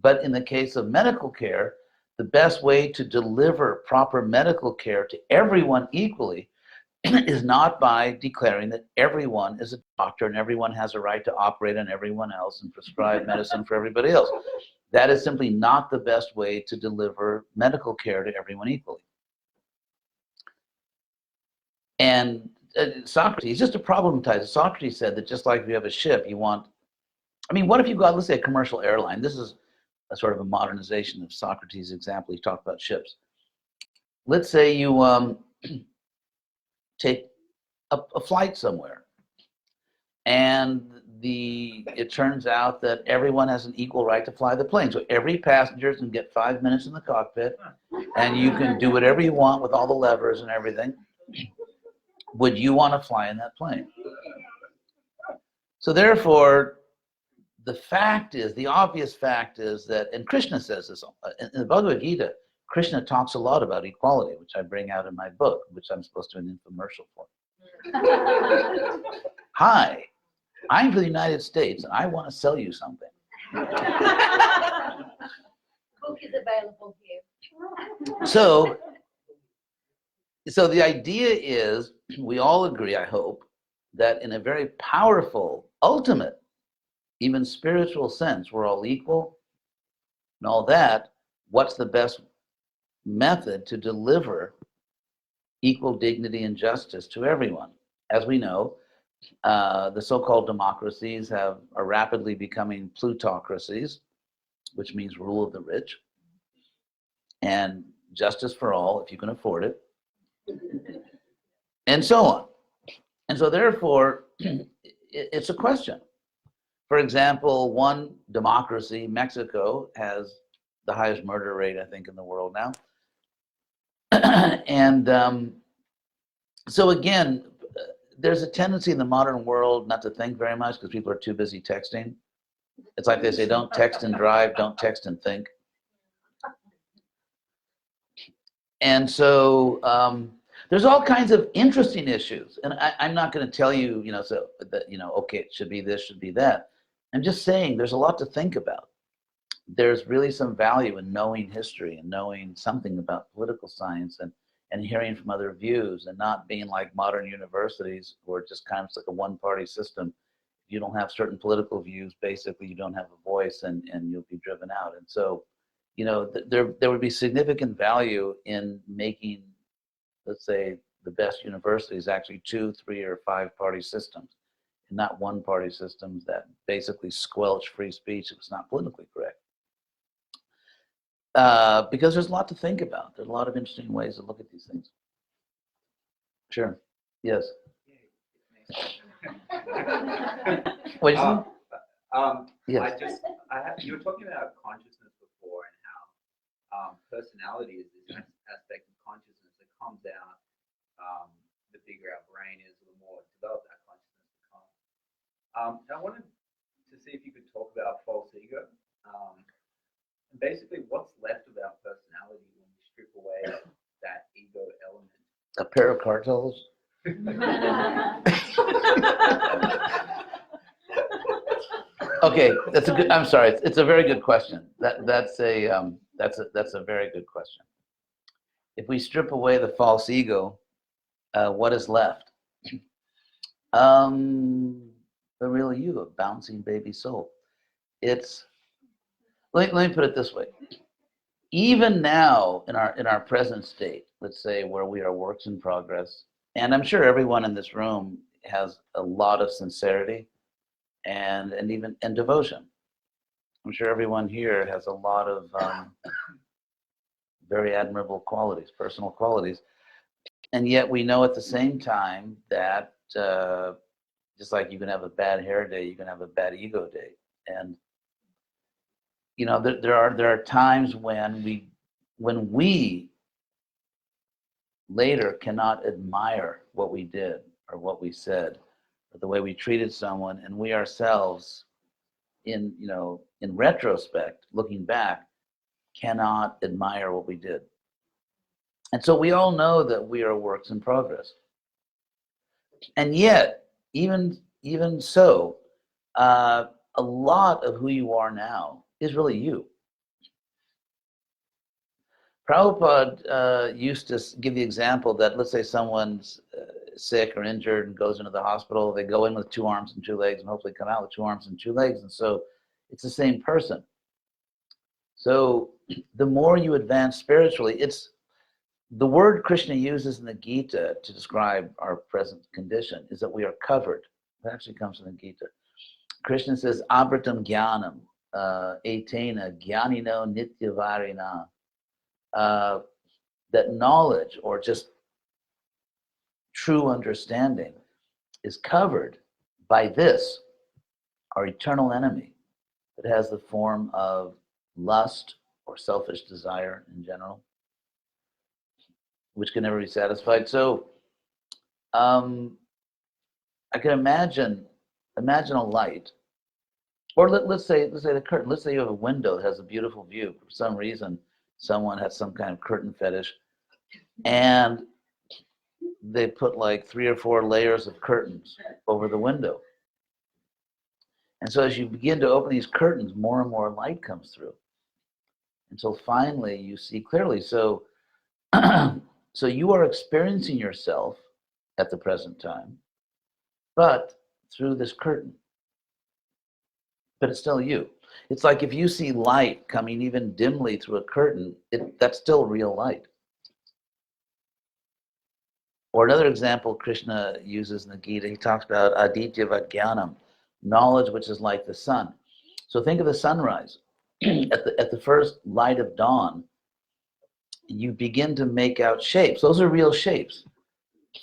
S1: But in the case of medical care, the best way to deliver proper medical care to everyone equally is not by declaring that everyone is a doctor and everyone has a right to operate on everyone else and prescribe medicine for everybody else. That is simply not the best way to deliver medical care to everyone equally. And Socrates, just to problematize it, Socrates said that just like if you have a ship, you want, I mean, what if you got, let's say, a commercial airline? This is a sort of a modernization of Socrates' example. He talked about ships. Let's say you take a flight somewhere, and it turns out that everyone has an equal right to fly the plane. So every passenger can get 5 minutes in the cockpit, and you can do whatever you want with all the levers and everything. Would you want to fly in that plane? So therefore, the obvious fact is that, and Krishna says this, in the Bhagavad Gita, Krishna talks a lot about equality, which I bring out in my book, which I'm supposed to do an infomercial for. Hi, I'm from the United States, and I want to sell you something.
S3: Book is available here.
S1: So the idea is, we all agree, I hope, that in a very powerful, ultimate, even spiritual sense, we're all equal and all that. What's the best method to deliver equal dignity and justice to everyone? As we know, the so-called democracies are rapidly becoming plutocracies, which means rule of the rich, and justice for all if you can afford it, and so on. And so therefore, it's a question. For example, one democracy, Mexico, has the highest murder rate, I think, in the world now. And so again, there's a tendency in the modern world not to think very much because people are too busy texting. It's like they say, don't text and drive, don't text and think. And so there's all kinds of interesting issues. And I'm not going to tell you, so that, okay, it should be this, should be that. I'm just saying there's a lot to think about. There's really some value in knowing history and knowing something about political science and hearing from other views and not being like modern universities where it's just kind of like a one-party system. If you don't have certain political views, basically you don't have a voice and you'll be driven out. And so, there would be significant value in making, let's say, the best universities actually 2, 3, or 5-party systems, and not one-party systems that basically squelch free speech if it's not politically correct. Because there's a lot to think about. There's a lot of interesting ways to look at these things. Sure. Yes. What did you say? Yes.
S6: You were talking about consciousness before and how personality is this aspect of consciousness that comes out. The bigger our brain is, the more developed that consciousness becomes. And I wanted to see if you could talk about false ego. basically, what's left of our personality when we strip away that ego element?
S1: A pair of cartels? Okay, that's a good. I'm sorry. It's a very good question. That's a very good question. If we strip away the false ego, what is left? The real you, a bouncing baby soul. It's. Let me put it this way. Even now, in our present state, let's say where we are works in progress, and I'm sure everyone in this room has a lot of sincerity and even devotion. I'm sure everyone here has a lot of very admirable qualities, personal qualities, and yet we know at the same time that just like you can have a bad hair day, you can have a bad ego day, and you know there are times when we later cannot admire what we did or what we said or the way we treated someone, and we ourselves in retrospect, looking back, cannot admire what we did. And so we all know that we are works in progress. And yet, even so, a lot of who you are now is really you. Prabhupada used to give the example that, let's say someone's sick or injured and goes into the hospital, they go in with 2 arms and 2 legs and hopefully come out with 2 arms and 2 legs. And so it's the same person. So the more you advance spiritually, it's the word Krishna uses in the Gita to describe our present condition is that we are covered. That actually comes from the Gita. Krishna says, Abratam Jnanam, Etena Jnanino Nityavarina. That knowledge or just true understanding is covered by this, our eternal enemy, that has the form of lust or selfish desire in general, which can never be satisfied. So I can imagine a light, or let's say the curtain. Let's say you have a window that has a beautiful view. For some reason, someone has some kind of curtain fetish, and they put like 3 or 4 layers of curtains over the window. And so as you begin to open these curtains, more and more light comes through, until finally you see clearly. So, so you are experiencing yourself at the present time, but through this curtain. But it's still you. It's like if you see light coming even dimly through a curtain, that's still real light. Or another example Krishna uses in the Gita, he talks about aditya vajnanam, knowledge which is like the sun. So think of the sunrise. At the first light of dawn, you begin to make out shapes. Those are real shapes.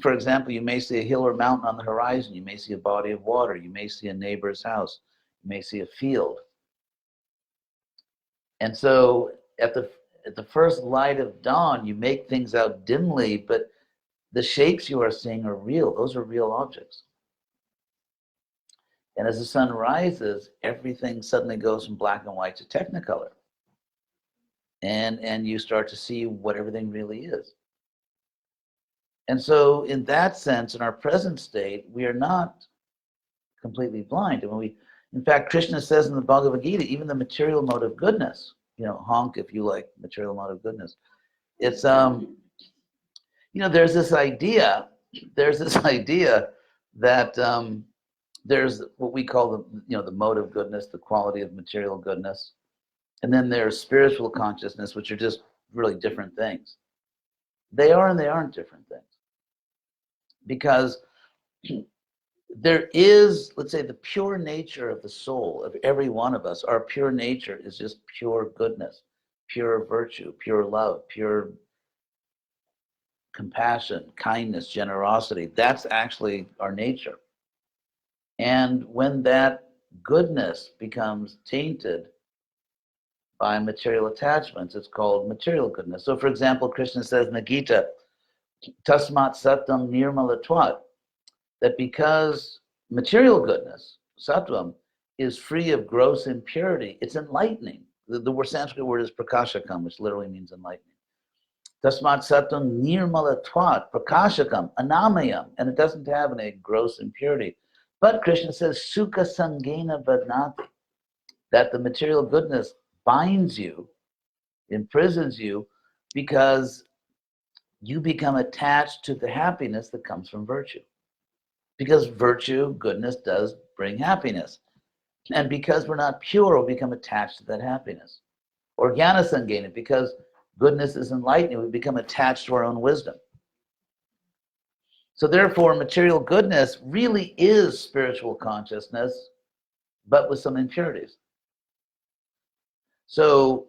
S1: For example, you may see a hill or mountain on the horizon. You may see a body of water. You may see a neighbor's house. You may see a field. And so at the first light of dawn, you make things out dimly, but the shapes you are seeing are real. Those are real objects. And as the sun rises, everything suddenly goes from black and white to technicolor. And you start to see what everything really is. And so in that sense, in our present state, we are not completely blind. And in fact, Krishna says in the Bhagavad Gita, even the material mode of goodness, honk if you like material mode of goodness. It's, there's this idea that there's what we call the mode of goodness, the quality of material goodness. And then there's spiritual consciousness, which are just really different things. They are and they aren't different things. Because there is, let's say, the pure nature of the soul of every one of us. Our pure nature is just pure goodness, pure virtue, pure love, pure compassion, kindness, generosity. That's actually our nature. And when that goodness becomes tainted by material attachments, it's called material goodness. So for example, Krishna says in the Gita, tasmat sattvam nirmalatvat, that because material goodness, sattvam, is free of gross impurity, it's enlightening. the word Sanskrit word is prakashakam, which literally means enlightening. Tasmat satam nirmalatvat prakashakam anamayam, and it doesn't have any gross impurity. But Krishna says sukha sangena vadnati, that the material goodness binds you, imprisons you, because you become attached to the happiness that comes from virtue. Because virtue, goodness, does bring happiness. And because we're not pure, we become attached to that happiness. Or jnana sangena, because goodness is enlightening, we become attached to our own wisdom. So therefore, material goodness really is spiritual consciousness, but with some impurities. So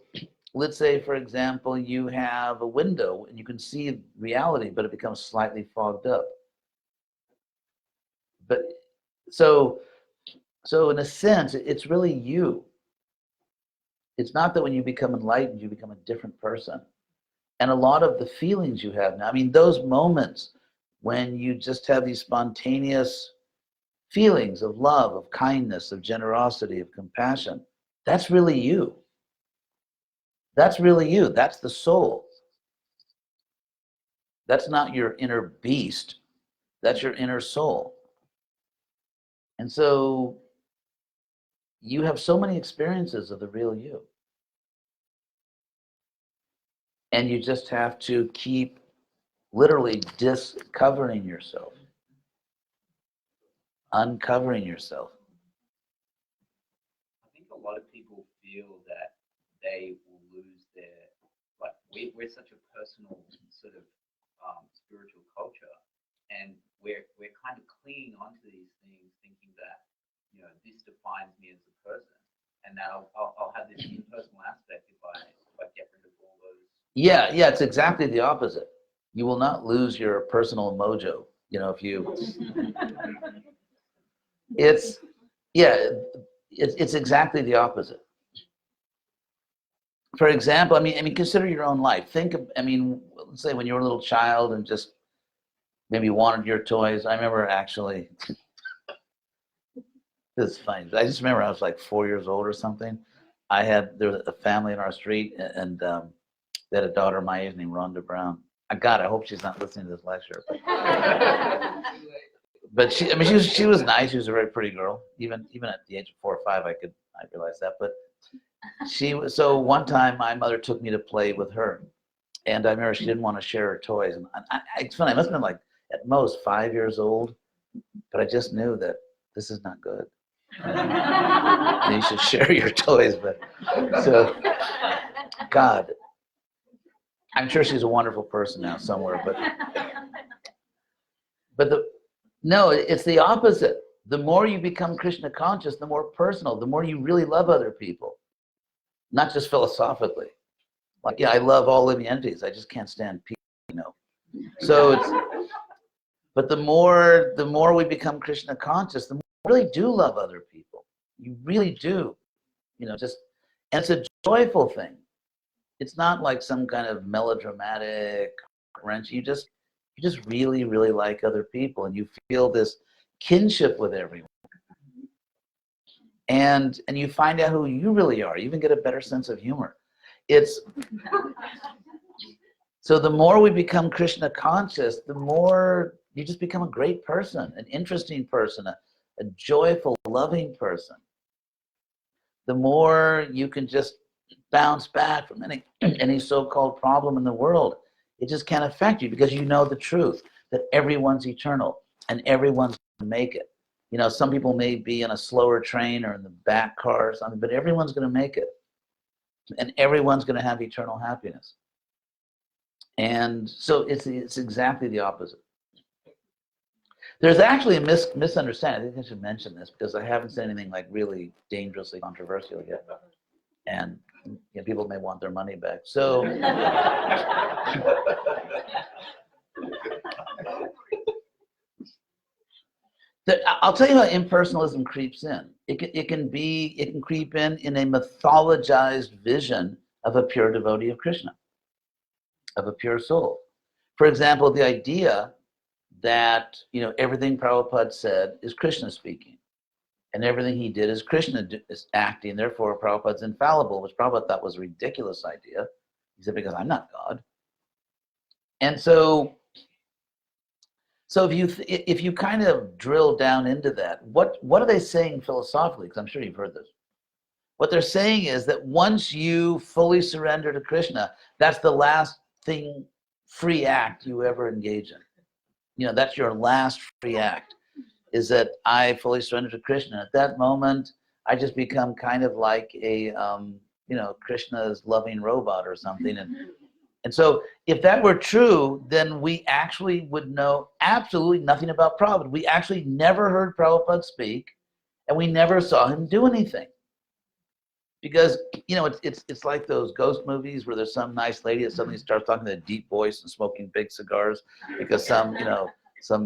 S1: let's say, for example, you have a window and you can see reality, but it becomes slightly fogged up. But so in a sense, it's really you. It's not that when you become enlightened, you become a different person. And a lot of the feelings you have now, I mean, those moments when you just have these spontaneous feelings of love, of kindness, of generosity, of compassion, that's really you. That's really you. That's the soul. That's not your inner beast. That's your inner soul. And so you have so many experiences of the real you. And you just have to keep literally discovering yourself, uncovering yourself.
S6: I think a lot of people feel that they will lose their, like, we're such a personal sort of spiritual culture, and we're kind of clinging onto these things, thinking that, you know, this defines me as a person, and that I'll have this impersonal aspect if I get rid of all those.
S1: Yeah, it's exactly the opposite. You will not lose your personal mojo, you know, if you. It's exactly the opposite. For example, I mean, consider your own life. Think of, I mean, let's say when you were a little child and just maybe wanted your toys. I remember actually, this is funny. I just remember I was like 4 years old or something. There was a family in our street, and they had a daughter my age named Rhonda Brown. I hope she's not listening to this lecture. But she was nice. She was a very pretty girl. Even at the age of 4 or 5, I realized that. But so one time my mother took me to play with her, and I remember she didn't want to share her toys. And it's funny. I must have been like at most 5 years old, but I just knew that this is not good. You should share your toys. But so, God, I'm sure she's a wonderful person now somewhere. But no, it's the opposite. The more you become Krishna conscious, the more personal, the more you really love other people, not just philosophically. Like, yeah, I love all living entities. I just can't stand people, you know. So but the more we become Krishna conscious, the more we really do love other people. You really do, you know. And it's a joyful thing. It's not like some kind of melodramatic wrench. You just really, really like other people, and you feel this kinship with everyone. And you find out who you really are. You even get a better sense of humor. So the more we become Krishna conscious, the more you just become a great person, an interesting person, a joyful, loving person. The more you can just bounce back from any so-called problem in the world. It just can't affect you because you know the truth, that everyone's eternal and everyone's going to make it. You know, some people may be in a slower train or in the back car or something, but everyone's going to make it. And everyone's going to have eternal happiness. And so it's exactly the opposite. There's actually a misunderstanding. I think I should mention this because I haven't said anything like really dangerously controversial yet. And you know, people may want their money back. So I'll tell you how impersonalism creeps in. It can creep in a mythologized vision of a pure devotee of Krishna, of a pure soul. For example, the idea that, you know, everything Prabhupada said is Krishna speaking. and everything he did is Krishna is acting. Therefore, Prabhupada's infallible, which Prabhupada thought was a ridiculous idea. He said, because I'm not God. And so if you kind of drill down into that, what are they saying philosophically? Because I'm sure you've heard this. What they're saying is that once you fully surrender to Krishna, that's the last thing, free act you ever engage in. You know, that's your last free act, is that I fully surrender to Krishna. At that moment, I just become kind of like a, Krishna's loving robot or something. And so if that were true, then we actually would know absolutely nothing about Prabhupada. We actually never heard Prabhupada speak, and we never saw him do anything. Because, it's like those ghost movies where there's some nice lady that suddenly starts talking in a deep voice and smoking big cigars because some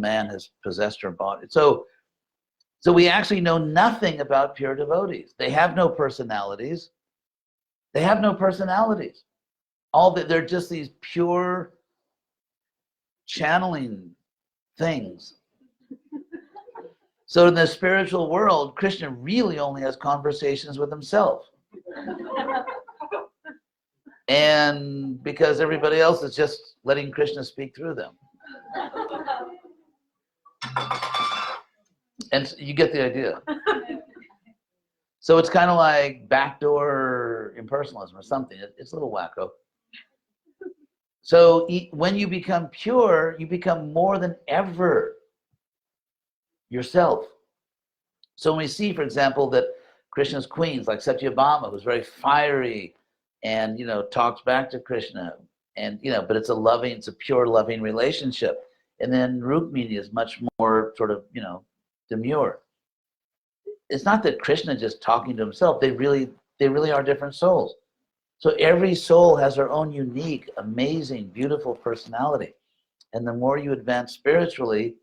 S1: man has possessed her body. So we actually know nothing about pure devotees. They have no personalities. They're just these pure channeling things. So in the spiritual world, Krishna really only has conversations with himself. And because everybody else is just letting Krishna speak through them. And so you get the idea. So it's kind of like backdoor impersonalism or something. It's a little wacko. So when you become pure, you become more than ever yourself. So when we see, for example, that Krishna's queens, like Satyabhama, who's very fiery and, talks back to Krishna, and, but it's a pure loving relationship. And then Rukmini is much more sort of, demure. It's not that Krishna just talking to himself. They really are different souls. So every soul has their own unique, amazing, beautiful personality. And the more you advance spiritually,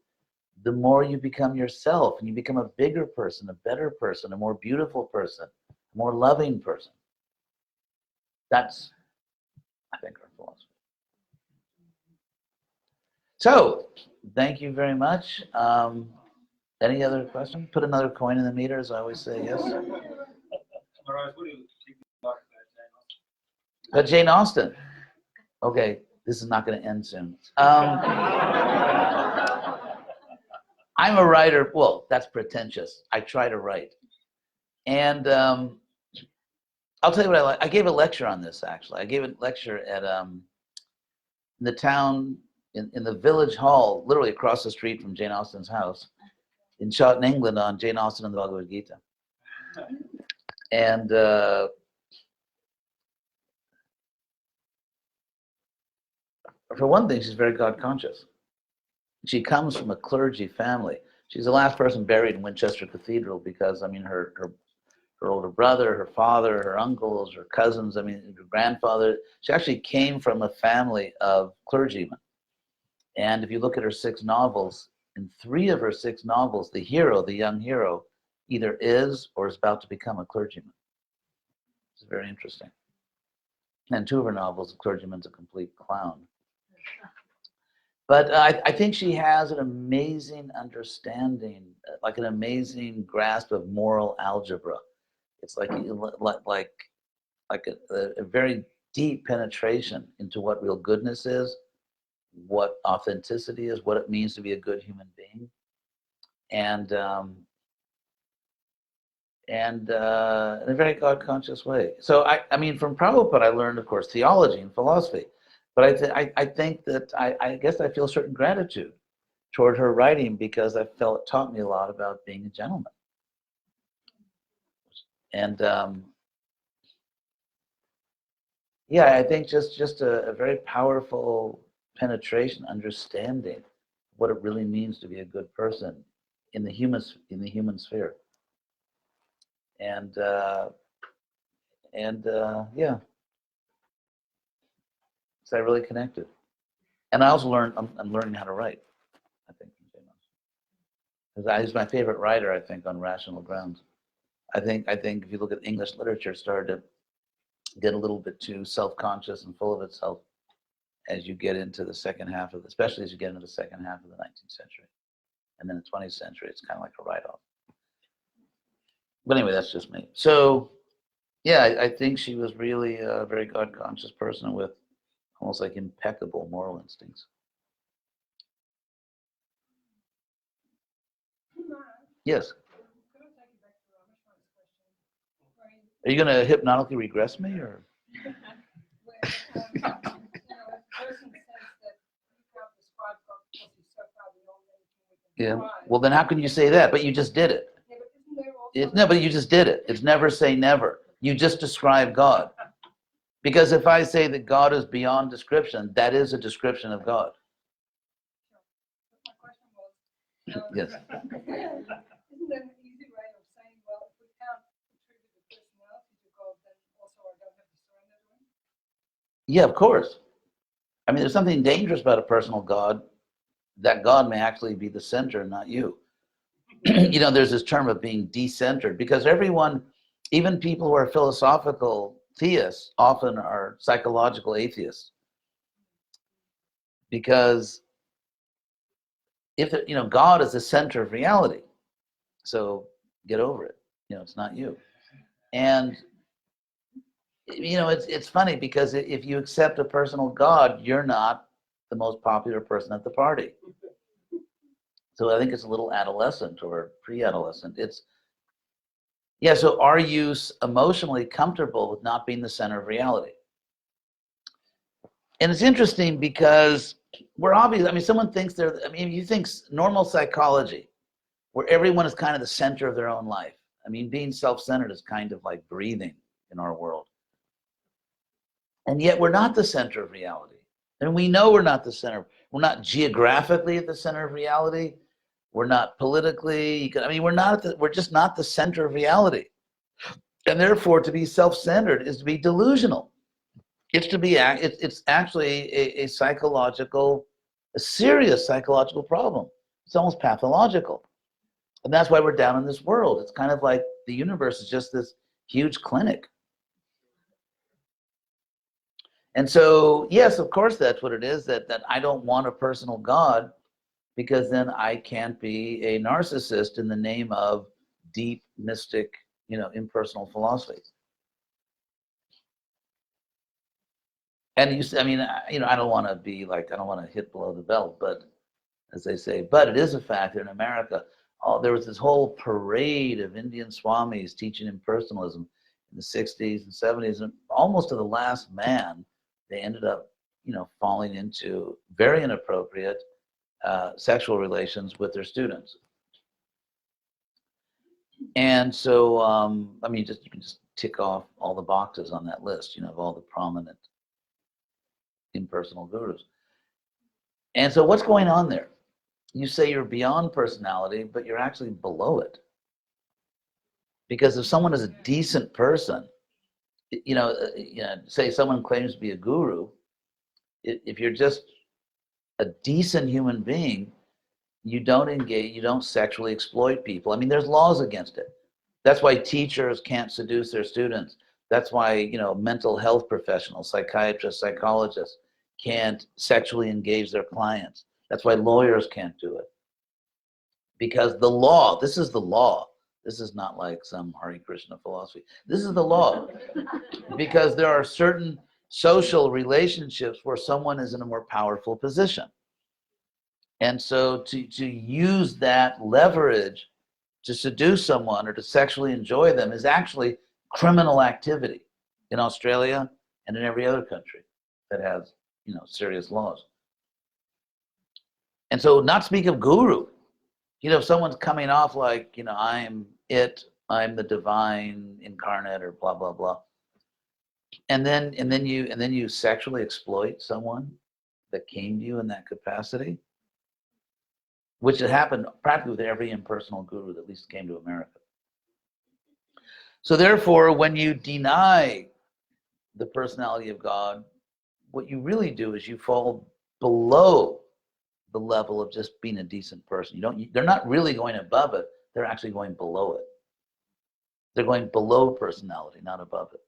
S1: the more you become yourself, and you become a bigger person, a better person, a more beautiful person, a more loving person. That's, I think, our philosophy. So, thank you very much. Any other questions? Put another coin in the meter, as I always say, yes. But Jane Austen. Okay, this is not going to end soon. I'm a writer. Well, that's pretentious. I try to write. And I'll tell you what I like. I gave a lecture on this, actually. I gave a lecture at the town, in the village hall, literally across the street from Jane Austen's house, in Chawton, England, on Jane Austen and the Bhagavad Gita. And for one thing, she's very God conscious. She comes from a clergy family. She's the last person buried in Winchester Cathedral because, her older brother, her father, her uncles, her cousins, her grandfather, she actually came from a family of clergymen. And if you look at her 6 novels, in 3 of her 6 novels, the hero, the young hero, either is or is about to become a clergyman. It's very interesting. And 2 of her novels, the clergyman's a complete clown. But I think she has an amazing understanding, like an amazing grasp of moral algebra. It's like a very deep penetration into what real goodness is, what authenticity is, what it means to be a good human being, and in a very God-conscious way. So from Prabhupada, I learned, of course, theology and philosophy. But I think that I guess I feel certain gratitude toward her writing because I felt it taught me a lot about being a gentleman. And I think just a very powerful penetration, understanding what it really means to be a good person in the human sphere. And so I really connected. And I also learned, I'm learning how to write, I think. Because he's my favorite writer, I think, on rational grounds. I think if you look at English literature, it started to get a little bit too self-conscious and full of itself as you get into the second half of, especially as you get into the second half of the 19th century. And then the 20th century, it's kind of like a write-off. But anyway, that's just me. So, yeah, I think she was really a very God-conscious person with almost like impeccable moral instincts. Yes. Are you going to hypnotically regress me, or? Yeah. Well, then how can you say that? But you just did it. No, but you just did it. It's never say never. You just describe God. Because if I say that God is beyond description, that is a description of God. Yes.
S7: Isn't that an easy way of saying, well, if we can't attribute the personality to God, then also I don't have to surrender to him?
S1: Yeah, of course. I mean, there's something dangerous about a personal God, that God may actually be the center, not you. There's this term of being decentered, because everyone, even people who are philosophical theists, often are psychological atheists. Because if God is the center of reality, so get over it. It's not you. And it's funny, because if you accept a personal God, you're not the most popular person at the party. So I think it's a little adolescent or pre-adolescent. So are you emotionally comfortable with not being the center of reality? And it's interesting, because we're obvious. Someone thinks you think normal psychology, where everyone is kind of the center of their own life. Being self-centered is kind of like breathing in our world. And yet we're not the center of reality. And we know we're not the center. We're not geographically at the center of reality. We're not politically. We're just not the center of reality. And therefore, to be self-centered is to be delusional. It's actually a serious psychological problem. It's almost pathological. And that's why we're down in this world. It's kind of like the universe is just this huge clinic. And so, yes, of course, that's what it is, that I don't want a personal God, because then I can't be a narcissist in the name of deep, mystic, impersonal philosophy. And I don't want to hit below the belt, but as they say, but it is a fact that in America, there was this whole parade of Indian swamis teaching impersonalism in the 60s and 70s, and almost to the last man, they ended up, falling into very inappropriate sexual relations with their students. And so, you can just tick off all the boxes on that list, of all the prominent impersonal gurus. And so what's going on there? You say you're beyond personality, but you're actually below it. Because if someone is a decent person, say someone claims to be a guru, if you're just a decent human being, you don't sexually exploit people. There's laws against it. That's why teachers can't seduce their students. That's why, mental health professionals, psychiatrists, psychologists can't sexually engage their clients. That's why lawyers can't do it. Because the law, this is the law. This is not like some Hare Krishna philosophy. This is the law. Because there are certain social relationships where someone is in a more powerful position. And so to use that leverage to seduce someone or to sexually enjoy them is actually criminal activity in Australia and in every other country that has, serious laws. And so not speak of guru. If someone's coming off like, I'm the divine incarnate or blah, blah, blah. And then you sexually exploit someone that came to you in that capacity, which had happened practically with every impersonal guru that at least came to America. So therefore, when you deny the personality of God, what you really do is you fall below the level of just being a decent person. They're not really going above it, they're actually going below it. They're going below personality, not above it.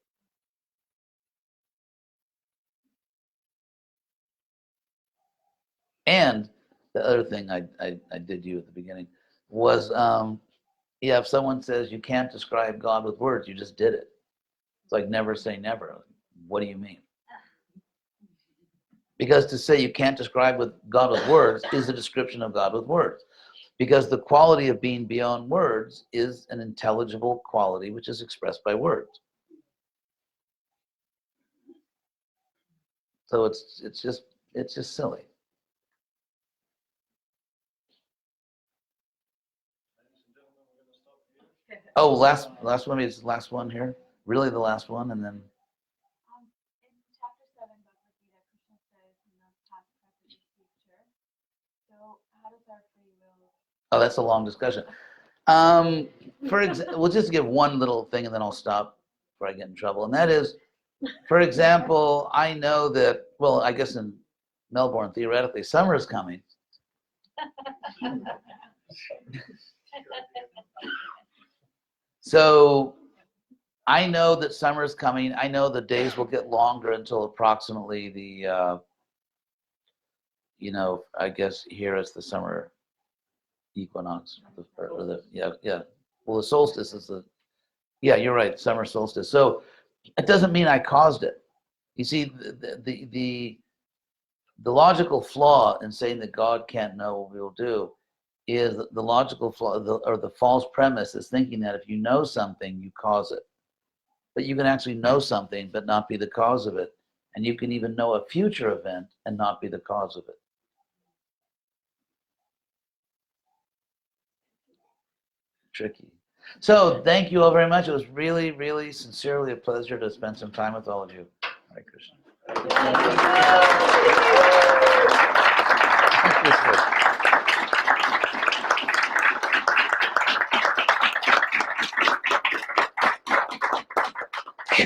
S1: And the other thing I did you at the beginning was Yeah, if someone says you can't describe God with words, you just did it. It's like never say never. What do you mean? Because to say you can't describe God with words is a description of God with words. Because the quality of being beyond words is an intelligible quality which is expressed by words. So it's just silly. Oh, last one is the last one here. Really the last one, and then
S3: In chapter 7, Bhagavad Gita, Krishna says, past, present, and future. So how does our free will?
S1: oh, that's a long discussion. We'll just give one little thing, and then I'll stop before I get in trouble. And that is, for example, I know that. Well, I guess in Melbourne, theoretically, summer is coming. So I know that summer is coming. I know the days will get longer until approximately the, I guess here is the summer equinox. Well, the solstice is you're right, summer solstice. So it doesn't mean I caused it. You see, the logical flaw in saying that God can't know what we will do is the logical flaw, or the false premise is thinking that if you know something, you cause it. But you can actually know something but not be the cause of it. And you can even know a future event and not be the cause of it. Tricky. So thank you all very much. It was really, really sincerely a pleasure to spend some time with all of you. Hare Krishna.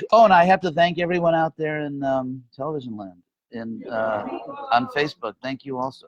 S1: Oh, and I have to thank everyone out there in television land, on Facebook. Thank you also.